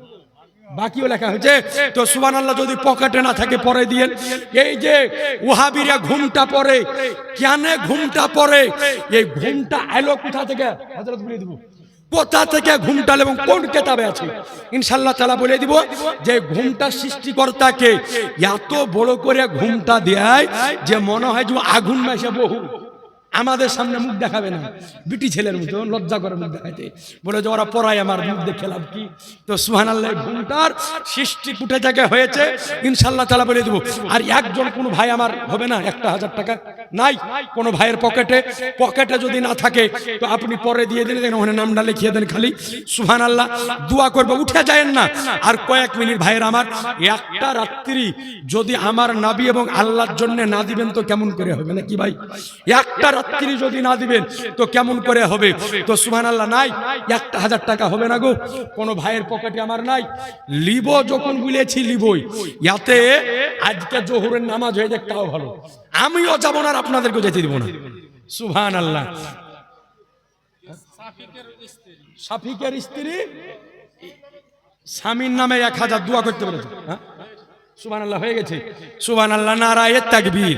[SPEAKER 1] বাকিও লেখা হয়েছে। তো সুবহানাল্লাহ, যদি পকেটে না থাকে পরে দিয়েন। এই যে ওয়াহাবিরা ঘুমটা পরে, কেন ঘুমটা পরে, এই ঘুমটা এলো কোথা থেকে হযরত বলে দিব, কোথা থেকে ঘুমটা এবং কোন কিতাবে আছে ইনশাআল্লাহ তাআলা বলে দিব। যে ঘুমটা সৃষ্টিকর্তাকে এত বড় করে ঘুমটা দেয় যে মনে হয় যে আগুন মেশে বহু আমাদের সামনে মুখ দেখাবে না, বিটি ছেলের মতো লজ্জা করে মুখ দেখাইতে, বলে যে ওরা পড়ায় আমার মুখ দেখে লাভ কি। তো সুবহানাল্লাহ, ঘুমটার সৃষ্টি কুটে থেকে হয়েছে ইনশাআল্লাহ তাআলা বলে দেব। আর একজন কোন ভাই আমার হবে না, 1000 টাকা নাই কোন ভাইয়ের পকেটে যদি না থাকে তো আপনি পরে দিয়ে দিন, ওখানে নামটা লিখিয়ে দেন খালি। সুবহানাল্লাহ, দোয়া করবে, উঠে যায়েন না। আর কয়েক মিনিট ভাইয়ের আমার, একটা রাত্রি যদি আমার নবী এবং আল্লাহর জন্য না দিবেন তো কেমন করে হবে, নাকি ভাই? একটা রাত্রি যদি না দিবেন তো কেমন করে হবে? তো সুবহানাল্লাহ, নাই 1000 টাকা হবে না গো, কোন ভাইয়ের পকেটে আমার নাই। লিব যখন বলেছি লিবই, ইয়াতে আজকে জোহরের নামাজ হয়ে যায় তাও ভালো, আমিও যাব না আর আপনাদেরকে যেতে দিব না। সুবহানাল্লাহ, শাফিকের স্ত্রী স্বামীর নামে 1000 দোয়া করতে বলেছে। হ্যাঁ, সুবহানাল্লাহ, হয়ে গেছে। সুবহানাল্লাহ, নারায়ে তাকবীর,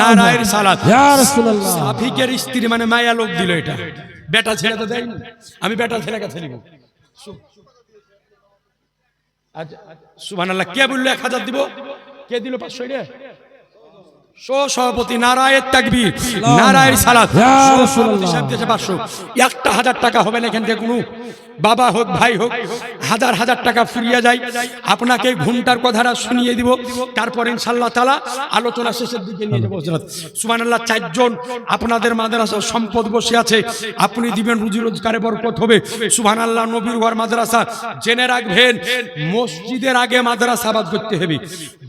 [SPEAKER 1] নারায়ে সালাত।
[SPEAKER 2] ইয়া রাসূলুল্লাহ,
[SPEAKER 1] শাফিকের স্ত্রী মানে মায়া লোক দিল, এটা বেটা ছেলে তো দেয়নি, আমি বেটা ছেলে কাছে নিব। আচ্ছা, সুবহানাল্লাহ, কে বললো 1000 দিব? কে দিল 500? রে সভাপতি, নারায়ে তাকবীর, নারায়ে সালাত। সভাপতি সাহেব দিয়েছে 500। 1000 টাকা হবে না এখান থেকে কোনো বাবা হোক ভাই হোক, হাজার টাকা ফুরিয়ে যায়। আপনাকে ঘুমটার কথাটা শুনিয়ে দিব, তারপর ইনশাআল্লাহ তাআলা আলোচনা শেষের দিকে নিয়ে যাবো। সুবহানাল্লাহ, 4 জন আপনাদের মাদ্রাসার সম্পদ বসে আছে, আপনি দিবেন, রুজি রোজগারে বরকত হবে। সুবহানাল্লাহ, নবীর ঘর মাদ্রাসা, জেনে রাখবেন মসজিদের আগে মাদ্রাসা আবাদ করতে হবে।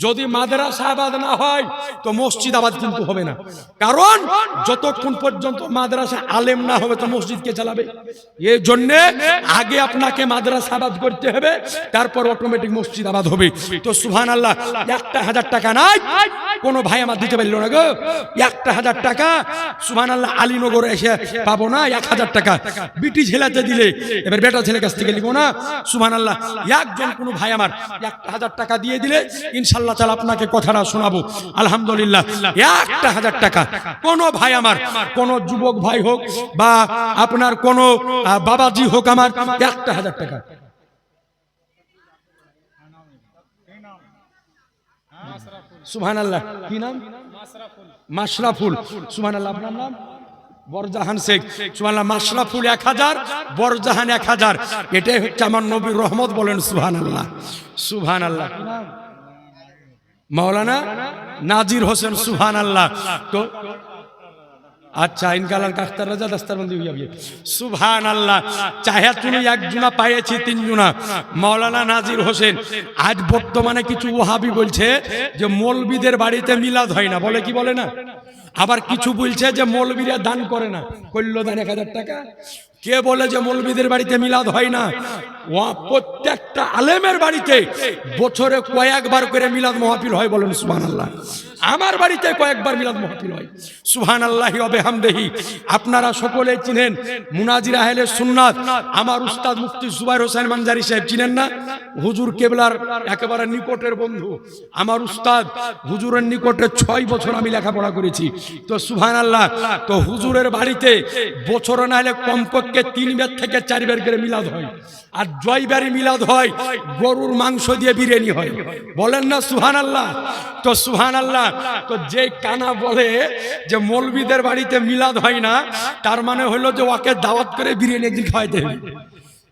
[SPEAKER 1] যদি মাদ্রাসা আবাদ না হয় তো মসজিদ আবাদ কিন্তু হবে না, কারণ যতক্ষণ পর্যন্ত মাদ্রাসা আলেম না হবে তো মসজিদ কে চালাবে? এই জন্য আগে আপনাকে মাদ্রাসা আবাদ করতে হবে, তারপর অটোমেটিক মসজিদ আবাদ হবে। তো সুবহানাল্লাহ, 1000 টাকা নাই কোন ভাই আমার দিতে পারল না গো, 1000 টাকা সুবহানাল্লাহ আলীনগর এসে পাবো না। 1000 টাকা বিটি ছেলেতে দিলে এবার বেটা ছেলে কাছ থেকে নিব না। সুবহানাল্লাহ, একজন কোন ভাই আমার 1000 টাকা দিয়ে দিলে ইনশাআল্লাহ তাআলা আপনাকে কথাটা শোনাবো। আলহামদুলিল্লাহ, 1000 টাকা কোন ভাই আমার, কোন যুবক ভাই হোক বা আপনার কোন বাবাজি হোক, আমার 1000 টাকা। সুবহানাল্লাহ, কি নাম? মাশরাফুল। সুবহানাল্লাহ, আপনার নাম? বরজাহান শেখ। সুবহানাল্লাহ, মাশরাফুল 1000, বরজাহান 1000। এটাই হচ্ছে আমার নবীর রহমত, বলেন সুবহানাল্লাহ। সুবহানাল্লাহ, মাওলানা নাজির হোসেন। সুবহানাল্লাহ। তো আচ্ছা, ইনকালান কাখতার রাজা দস্তারবন্দি হইয়া গিয়ে। সুবহানাল্লাহ, চাহে তুমি একজনা পাইছি 3 জনা। মাওলানা নাজির হোসেন। আজ বর্তমানে কিছু ওয়াহাবি বলছে যে মৌলবীদের বাড়িতে মিলাদ হয় না, বলে কি বলে না? আবার কিছু বলছে যে মৌলবীরা দান করে না, করল দান 1000 টাকা। কে বলে যে মৌলবীদের বাড়িতে মিলাদ হয় না? প্রত্যেকটা আলেমের বাড়িতে বছরে কয়েকবার করে মিলাদ মাহফিল হয়, বলেন সুবহানাল্লাহ। আমার বাড়িতে কয়েকবার মিলাদ মাহফিল হয়। সুবহানাল্লাহি ওয়া বিহামদিহি। আপনারা সকলেই চিনেন মুনাজির আহলে সুন্নাত, আমার উস্তাদ মুফতি জুবাইর হোসেন মানজারি সাহেব, চিনেন না? হুজুর কেবলার একেবারে নিকটের বন্ধু, আমার উস্তাদ। হুজুরের নিকটে 6 বছর আমি লেখাপড়া করেছি। তো সুবহানাল্লাহ, তো হুজুরের বাড়িতে বছর না হলে কমপক্ষে 3 বার থেকে 4 বার করে মিলাদ হয়। আর জয়বাড়ি মিলাদ হয়, গরুর মাংস দিয়ে বিরিয়ানি হয়, বলেন না সুবহানাল্লাহ। তো সুবহানাল্লাহ, তো যে কানা বলে যে মৌলবীদের বাড়িতে মিলাদ হয় না, তার মানে হলো যে ওকে দাওয়াত করে বিরিয়ানি একদিন খাওয়াইতে হবে,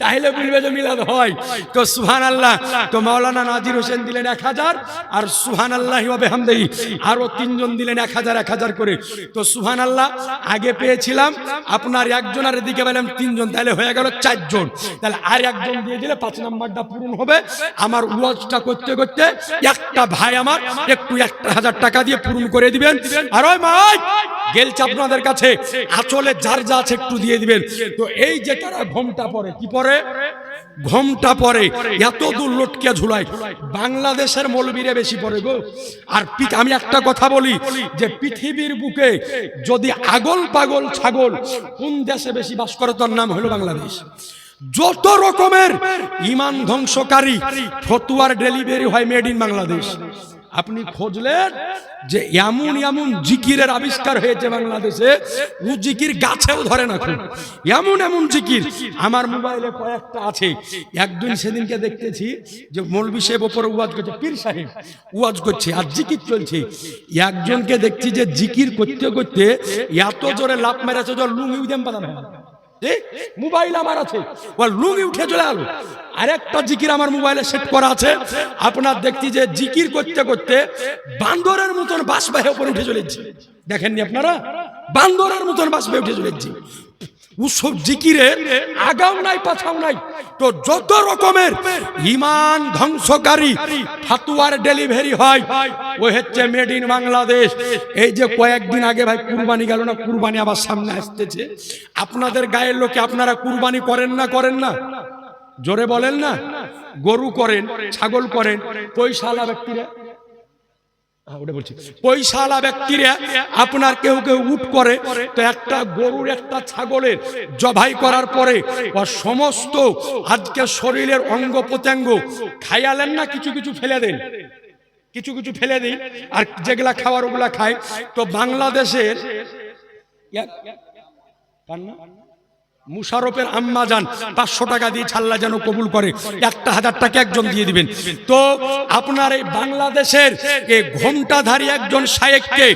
[SPEAKER 1] তাহলে বলবে যে মিলাদ হয়। তো সুবহানাল্লাহ, তো মাওলানা নাজির হোসেন দিলেন 1000, আর সুবহানাল্লাহি ওয়া বিহামদিহি আরো 3 জন দিলেন 1000 করে। তো সুবহানাল্লাহ, আগে পেয়েছিলাম আপনার একজনের, এদিকে পেলাম 3 জন, তাহলে হয়ে গেল 4 জন। তাহলে আর একজন দিয়ে দিলে 5 নাম্বারটা পূরণ হবে। আমার ওয়াজটা করতে করতে একটা ভাই আমার একটু 1000 টাকা দিয়ে পূরণ করে দিবেন। আর ওই মাই গেলছে আপনাদের কাছে, আসলে যার যা আছে একটু দিয়ে দিবেন। তো এই যে তারা ঘোমটা পরে, কি পরে? ঘোমটা পরে, এত দূর লটকে ঝুলায়। বাংলাদেশের মৌলবীরা বেশি পরে গো। আর আমি একটা কথা বলি যে পৃথিবীর বুকে যদি আগল পাগল ছাগল কোন দেশে বেশি বাস করে, তার নাম হলো বাংলাদেশ। যত রকমের ইমান ধ্বংসকারী ফতুয়ার ডেলিভারি হয় মেড ইন বাংলাদেশ। আপনি খুঁজলেন যে এমন এমন জিকিরের আবিষ্কার হয়েছে বাংলাদেশে, ও জিকির গাছেও ধরে না। খুব এমন এমন জিকির আমার মোবাইলে কয়েকটা আছে। একদিন সেদিনকে দেখতেছি যে মৌলভী সাহেব ওপরে ওয়াজ করছে, পীর সাহেব ওয়াজ করছে আর জিকির চলছে। একজনকে দেখছি যে জিকির করতে করতে এত জোরে লাফ মেরেছে যে লুঙ্গি উদেম পাতা না, মোবাইল আমার আছে, ও লুঙ্গি উঠে চলে গেল। আরেকটা জিকির আমার মোবাইলে সেট করা আছে, আপনার দেখছি যে জিকির করতে করতে বান্দরের মতন বাস বাহে উপরে উঠে চলেছে। দেখেননি আপনারা? বান্দরের মতন বাস বাহে উঠে চলেছে। ওসব জিকিরে আগাও নাই পাছাও নাই। তো যত রকমের ইমান ধ্বংসকারী ফাতুয়ার ডেলিভারি হয়, ও হচ্ছে মেড ইন বাংলাদেশ। এই যে কয়েকদিন আগে ভাই কুরবানি গেল না, কুরবানি আবার সামনে আসতেছে। আপনাদের গায়ের লোকে আপনারা কুরবানি করেন না? করেন না? জোরে বলেন না। গরু করেন, ছাগল করেন, পয়সাওয়ালা ব্যক্তিরা, পয়সাওয়ালা ব্যক্তিরা আপনার কেউ কেউ উট করে। তো একটা গরুর একটা ছাগলের জবাই করার পরে সমস্ত আজকে শরীরের অঙ্গ প্রত্যঙ্গ খাইয়ালেন না, কিছু কিছু ফেলে দেন, কিছু কিছু ফেলে দিন, আর যেগুলা খাওয়ার ওগুলা খায়। তো বাংলাদেশের মুশারফের আম্মা যান 500 টাকা দিয়ে ছাল্লা যেন কবুল করে, 1000 টাকা একজন দিয়ে দিবেন। তো আপনার এই বাংলাদেশের এই ঘোমটাধারী একজন শায়েখকে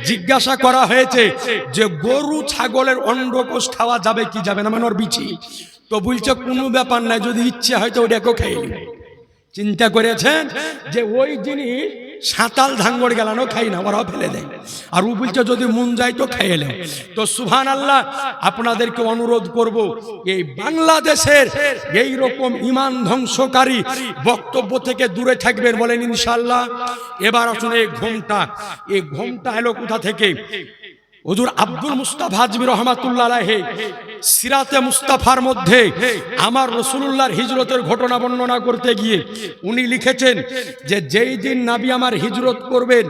[SPEAKER 1] জিজ্ঞাসা করা হয়েছে যে গরু ছাগলের অন্ডকোষ খাওয়া যাবে কি যাবে না, মানে ওর বিচি। তো বলছে কোনো ব্যাপার নাই, যদি ইচ্ছে হয়তো ওটাকেও খাইয়ে নেবে। চিন্তা করেছেন যে ওই জিনিস সাঁতাল ধাঙ্গড় গেলানো খাই না, ওরাও ফেলে দেয়। আর ও বলছে যদি মন যায় তো খাইয়ে নেয়। তো সুবহানাল্লাহ, আপনাদেরকে অনুরোধ করব, এই বাংলাদেশের এই রকম ইমান ধ্বংসকারী বক্তব্য থেকে দূরে থাকবেন, বলেন ইনশাআল্লাহ। এবার আসুন এই ঘোমটা এলো কোথা থেকে? হুজুর আব্দুল মুস্তাফা আজমি রহমাতুল্লাহ আলাইহি সিরাতে মুস্তাফার মধ্যে আমার রাসূলুল্লাহর হিজরতের ঘটনা বর্ণনা করতে গিয়ে উনি লিখেছেন যে যেই দিন নবী আমার হিজরত করবেন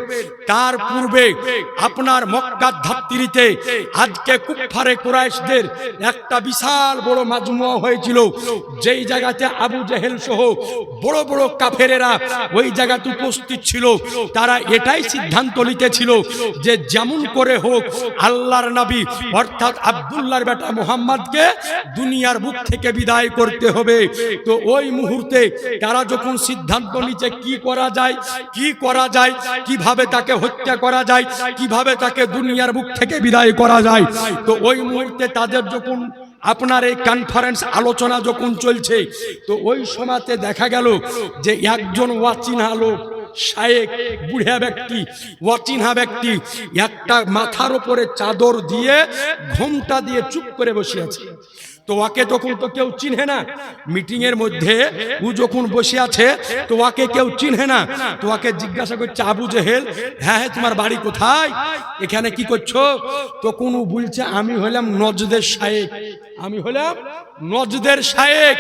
[SPEAKER 1] তার পূর্বে আপনার মক্কার ধাত্রীতে আজকে কুফারে কুরাইশদের একটা বিশাল বড় মাজমুয়া হয়েছিল, যেই জায়গাতে আবু জেহেল সহ বড় বড় কাফেরেরা ওই জায়গাতে উপস্থিত ছিল। তারা এটাই সিদ্ধান্ত নিতেছিল যে যেমন করে হোক আল্লাহর নবী অর্থাৎ আব্দুল্লাহর বেটা মুহাম্মদকে দুনিয়ার বুক থেকে বিদায় করতে হবে। তো ওই মুহূর্তে তারা যখন সিদ্ধান্ত নিচ্ছে কি করা যায়, কিভাবে তাকে হত্যা করা যায়, কিভাবে তাকে দুনিয়ার বুক থেকে বিদায় করা যায়, তো ওই মুহূর্তে তাদের যখন আপনার এই কনফারেন্স আলোচনা যখন চলছে, তো ওই সময়তে দেখা গেল যে একজন ওয়াচিনহা লোক শায়েক বুড়া ব্যক্তি, ওয়াচিনহা ব্যক্তি, একটা মাথার উপরে চাদর দিয়ে ঘোমটা দিয়ে চুপ করে বসে আছে। তো ওকে তখন তো কেউ চিনহে না, মিটিং এর মধ্যে ও যখন বসে আছে তো ওকে কেউ চিনহে না। তো ওকে জিজ্ঞাসা করছে, আবু জেহেল, হ্যাঁ তোমার বাড়ি কোথায়, এখানে কি করছো? তখন ও বলছে আমি হলাম নজদের শায়েক, আমি হলাম নজদের শায়েক।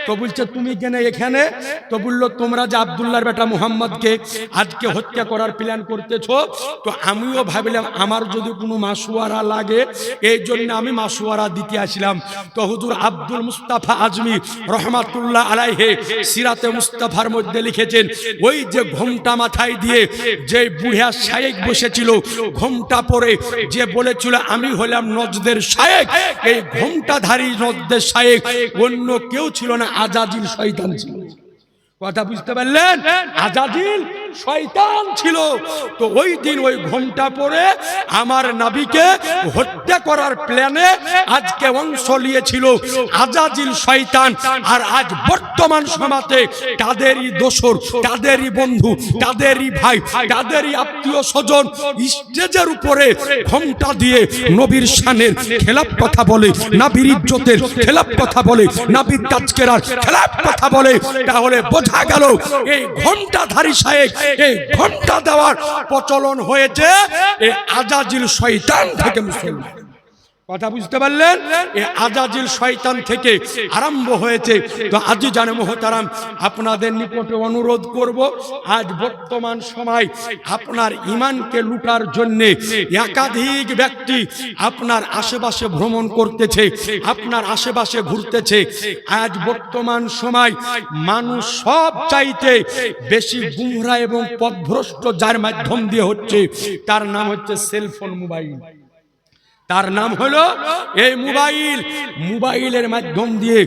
[SPEAKER 1] তো বলছে তুমি কেন এখানে? তো বললো তোমরা যে আব্দুল্লাহর বেটা মুহাম্মদকে আজকে হত্যা করার প্ল্যান করতেছো, তো আমিও ভাবিলাম আমার যদি কোনো মাসুয়ারা লাগে, এই জন্য আমি মাসুয়ারা দিতে আসলাম। তো হুজুর আব্দুল মুস্তাফা আজমি রহমাতুল্লাহ আলাইহি সিরাতে মুস্তাফার মধ্যে লিখেছেন, ওই যে ঘোমটা মাথায় দিয়ে যে বুড়া শায়েক বসেছিল, ঘোমটা পরে যে বলেছিল আমি হলাম নজদের শায়েক, এই ঘোমটাধারী নজদের শায়েক অন্য কেউ ছিল না, আজাজিল শয়তান ছিল। কথা বুঝতে পারলেন? আজাজিল শয়তান ছিল। তো ওই দিন ওই ঘোমটা পরে আমার নবীকে হত্যা করার প্ল্যানে আজকে অংশ নিয়েছিল আজাজিল শয়তান। আর আজ বর্তমান সমাজে তাদেরই দোসর, তাদেরই বন্ধু, তাদেরই ভাই, তাদেরই আত্মীয় স্বজন স্টেজের উপরে ঘোমটা দিয়ে নবীর শানের খেলাফ কথা বলে, নবীর ইজ্জতের খেলাফ কথা বলে, নবীর তাজকিরার খেলাফ কথা বলে। তাহলে বোঝা গেল এই ঘোমটাধারী শায়েক, এই ঘোমটা দেওয়ার প্রচলন হয়েছে এই আজাজিল শয়তান থেকে মুসলমান। কথা বুঝতে পারলেন? এই আজাজিল শয়তান থেকে আরম্ভ হয়েছে। তো আজি জানে মোহতারাম, আপনাদের নিকটে অনুরোধ করব, আজ বর্তমান সময় আপনার ঈমানকে লুটার জন্য একাধিক ব্যক্তি আপনার আশেপাশে ভ্রমণ করতেছে, আপনার আশেপাশে ঘুরতেছে। আজ বর্তমান সময় মানুষ সব চাইতে বেশি গুমরা এবং পথভ্রষ্ট যার মাধ্যম দিয়ে হচ্ছে, তার নাম হচ্ছে সেলফোন, মোবাইল। তার নাম হলো এই মোবাইল। মোবাইলের মাধ্যম দিয়ে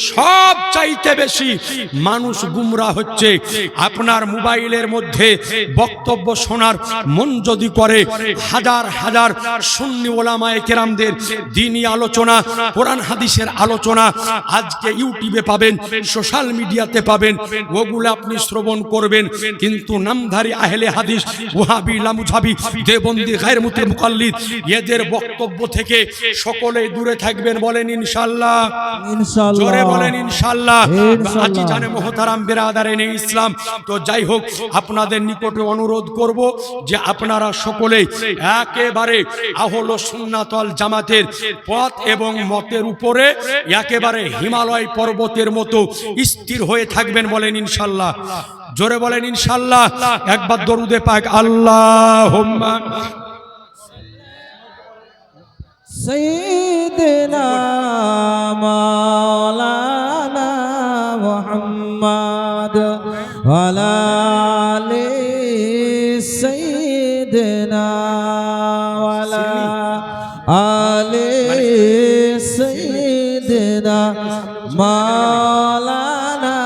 [SPEAKER 1] সব চাইতে বেশি মানুষ গুমরা হচ্ছে। আপনার মোবাইলের মধ্যে বক্তব্য শোনার মন যদি করে, হাজার হাজার সুন্নি ওলামায়ে কেরামদের দ্বীনি আলোচনা, কোরআন হাদিসের আলোচনা আজকে ইউটিউবে পাবেন, সোশ্যাল মিডিয়াতে পাবেন, ওগুলো আপনি শ্রবণ করবেন। কিন্তু নামধারী আহলে হাদিস, ওয়াহাবি, লামুঝাবি, দেওবন্দি, গায়র মুতাকাল্লিদ এদের বক্তব্য থেকে সকলেই দূরে থাকবেন। বলেন ইনশাআল্লাহ, জোরে বলেন ইনশাআল্লাহ। আজি জানে মোহতারাম বিরাদারানে ইসলাম, তো যাই হোক, আপনাদের নিকটে অনুরোধ করব যে আপনারা সকলেই একেবারে আহলে সুন্নাত ওয়াল জামাতের পথ এবং মতের উপরে একেবারে হিমালয় পর্বতের মতো স্থির হয়ে থাকবেন। বলেন ইনশাআল্লাহ, জোরে বলেন ইনশাআল্লাহ। একবার দরুদে পাক আল্লাহুম্মা
[SPEAKER 2] سيدنا مولانا محمد وعلى آل سيدنا وعلى آل سيدنا مولانا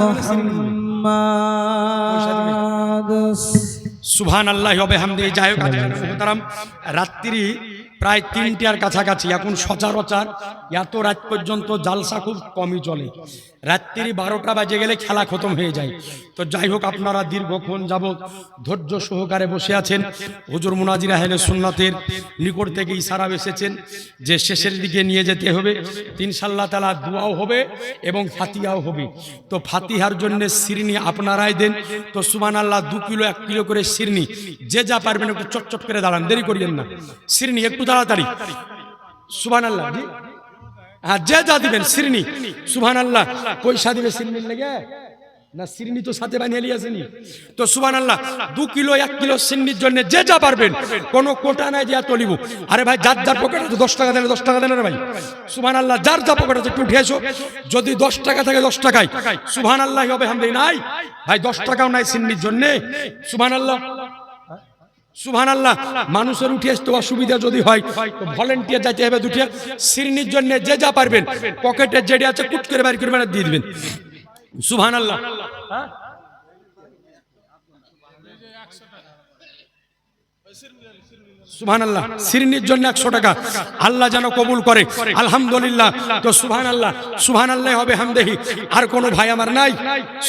[SPEAKER 2] محمد
[SPEAKER 1] সুবহানাল্লাহি ওয়া বিহামদিহি। যাই হোক, রাত্রি প্রায় 3টার কাছাকাছি। এখন সচরাচর এত রাত পর্যন্ত জালসা খুব কমই চলে। রাত্রি 12টা বাজে গেলে খেলা খতম হয়ে যায়। তো যাই হোক, আপনারা দীর্ঘক্ষণ যাবৎ ধৈর্য সহকারে বসে আছেন। হুজুর মুনাজির আহলে সুন্নাতের নিকট থেকে ইশারা এসেছেন যে শেষের দিকে নিয়ে যেতে হবে। ইনশাআল্লাহ তাআলা দোয়াও হবে এবং ফাতিহাও হবে। তো ফাতিহার জন্য শিরনি আপনারাই দেন। তো সুবহানাল্লাহ, 2 কিলো 1 কিলো করে শিরনি যে যা পারবেন একটু চটচট করে দাঁড়ান, দেরি করিয়েন না। শিরনি একটু তাড়াতাড়ি। সুবহানাল্লাহ। জি হ্যাঁ, যে যা দিবেন শিরনি। সুবহানাল্লাহ। পয়সা দিবে শিরনির লেগে না? শিরনি তো সাথে বানিয়ে নিয়ে আসেনি তো। সুবহানাল্লাহ। 2 কিলো 1 কিলো শিরনির জন্য যে যা পারবেন, কোনো কোটা নাই যে এত লিব। আরে ভাই, যার যার পকেটে 10 টাকা দেন, 10 টাকা দেন রে ভাই। সুবহানাল্লাহ। যার যা পকেটে একটু উঠে এসো। যদি 10 টাকা থাকে 10 টাকায় সুবহানাল্লাহি ওয়া বিহামদিহি। নাই ভাই, 10 টাকাও নাই শিরনির জন্য। সুবহানাল্লাহ, সুবহানাল্লাহ। মানুষের উঠে আসতে অসুবিধা যদি হয় তো ভলেন্টিয়ার যাইতে হবে। 2টা শিরনির জন্য যে যা পারবেন, পকেটে যেটা আছে কুট করে বাইর করে দিয়ে দিবেন। সুবহানাল্লাহ। সুবহানাল্লাহ। শিরনির জন্য 100 টাকা। আল্লাহ যেন কবুল করে। আলহামদুলিল্লাহ। তো সুবহানাল্লাহ, সুবহানাল্লাহি ওয়া বিহামদিহি। আর কোনো ভাই আমার নাই?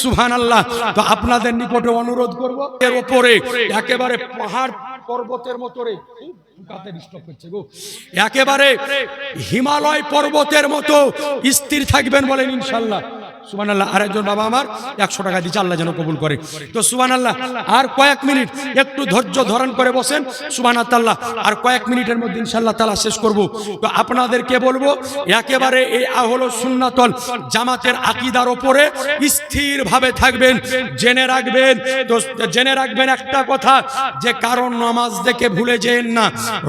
[SPEAKER 1] সুবহানাল্লাহ। তো আপনাদের নিকটে অনুরোধ করব, এর উপরে একেবারে পাহাড় পর্বতের মতো রে, একেবারে হিমালয় পর্বতের মতো স্থির থাকবেন। বলেন ইনশাআল্লাহ। সুবহানাল্লাহ। আরেকজন বাবা আমার 100 টাকা দিচ্ছে, আল্লাহ যেন কবুল করে। তো সুবহানাল্লাহ। আর কয়েক মিনিট একটু ধৈর্য ধারণ করে বসেন। সুবহানাল্লাহ। আর কয়েক মিনিটের মধ্যে ইনশাআল্লাহ তাআলা শেষ করব। তো আপনাদেরকে বলবো, একেবারে এই আহলে সুন্নাত ওয়াল জামাতের আকীদার উপরে স্থিরভাবে থাকবেন। জেনে রাখবেন, তো জেনে রাখবেন একটা কথা, যে কারণ নামাজ দেখে ভুলে যেন না,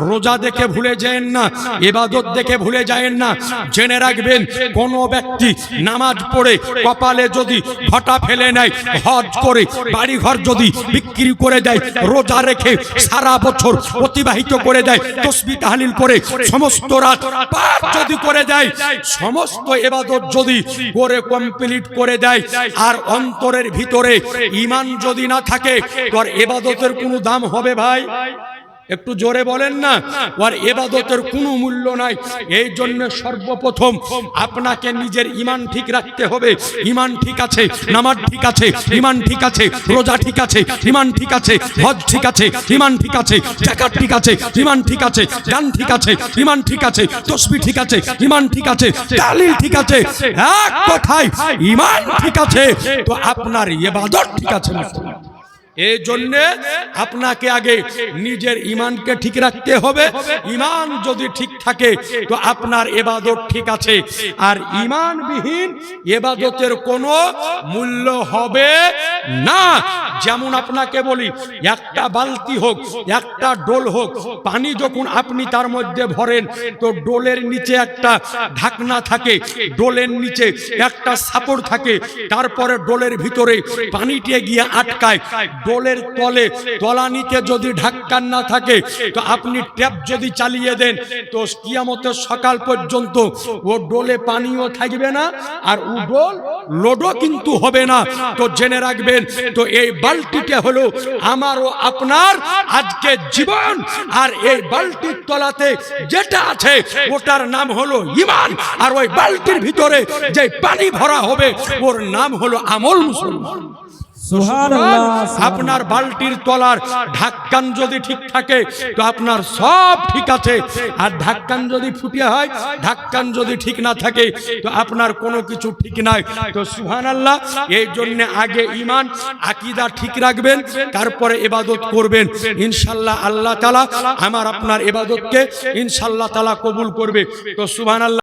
[SPEAKER 1] রোজা দেখে ভুলে যেন না, ইবাদত দেখে ভুলে যায়েন না। জেনে রাখবেন, কোন ব্যক্তি নামাজ পড়ে কপালে যদি ঘটা ফেলে নেয়, হজ করে বাড়ি ঘর যদি বিক্রি করে দেয়, রোজা রেখে সারা বছর অতিবাহিত করে দেয়, তাসবিহ তাহলিল করে সমস্ত রাত পার যদি করে দেয়, সমস্ত ইবাদত যদি করে কমপ্লিট করে দেয়, আর অন্তরের ভিতরে ঈমান যদি না থাকে, তোর ইবাদতের কোনো দাম হবে ভাই? একটু জোরে বলেন না। আর ইবাদতের কোনো মূল্য নাই। এই জন্য সর্বপ্রথম আপনাকে নিজের ঈমান ঠিক রাখতে হবে। ঈমান ঠিক আছে, নামাজ ঠিক আছে, ঈমান ঠিক আছে, রোজা ঠিক আছে, ঈমান ঠিক আছে, হজ ঠিক আছে, ঈমান ঠিক আছে, যাকাত ঠিক আছে, ঈমান ঠিক আছে, দান ঠিক আছে, ঈমান ঠিক আছে, তাসবিহ ঠিক আছে, ঈমান ঠিক আছে, তাহলিল ঠিক আছে। এক কথায় ঈমান ঠিক আছে, তো আপনার ইবাদত ঠিক আছে। এই জন্যে আপনাকে আগে নিজের ঈমানকে ঠিক রাখতে হবে। ঈমান যদি ঠিক থাকে তো আপনার ইবাদত ঠিক আছে, আর ঈমানবিহীন ইবাদতের কোনো মূল্য হবে না। যেমন আপনাকে বলি, একটা বালতি হোক, একটা ডোল হোক, পানি যখন আপনি তার মধ্যে ভরেন তো ডোলের নিচে একটা ঢাকনা থাকে, ডোলের নিচে একটা সাপড় থাকে, তারপরে ডোলের ভিতরে পানিটা গিয়ে আটকায়। ডোলের তলে তলানিতে যদি ঢাকনা না থাকে তো আপনি ট্যাপ যদি চালিয়ে দেন তো কিয়ামতের সকাল পর্যন্ত ও ডোলে পানিও থাকবে না, আর ও ডোল লোডও কিন্তু হবে না। তো জেনে রাখবেন, তো এই বালতিটা হলো আমার ও আপনার আজকে জীবন, আর এই বালতির তলাতে যেটা আছে ওটার নাম হলো ঈমান, আর ওই বালতির ভিতরে যে পানি ভরা হবে ওর নাম হলো আমল মুসলমান। আপনার বালতির তলার ঢাক্কান যদি ঠিক থাকে তো আপনার সব ঠিক আছে, আর ঢাক্কান যদি ফুটিয়ে হয়, ঢাক্কান যদি ঠিক না থাকে তো আপনার কোনো কিছু ঠিক নাই। তো সুবহানাল্লাহ, এই জন্য আগে ঈমান আকীদা ঠিক রাখবেন, তারপরে ইবাদত করবেন। ইনশাআল্লাহ আল্লাহ তাআলা আমার আপনার ইবাদতকে ইনশাআল্লাহ তাআলা কবুল করবে। তো সুবহানাল্লাহ।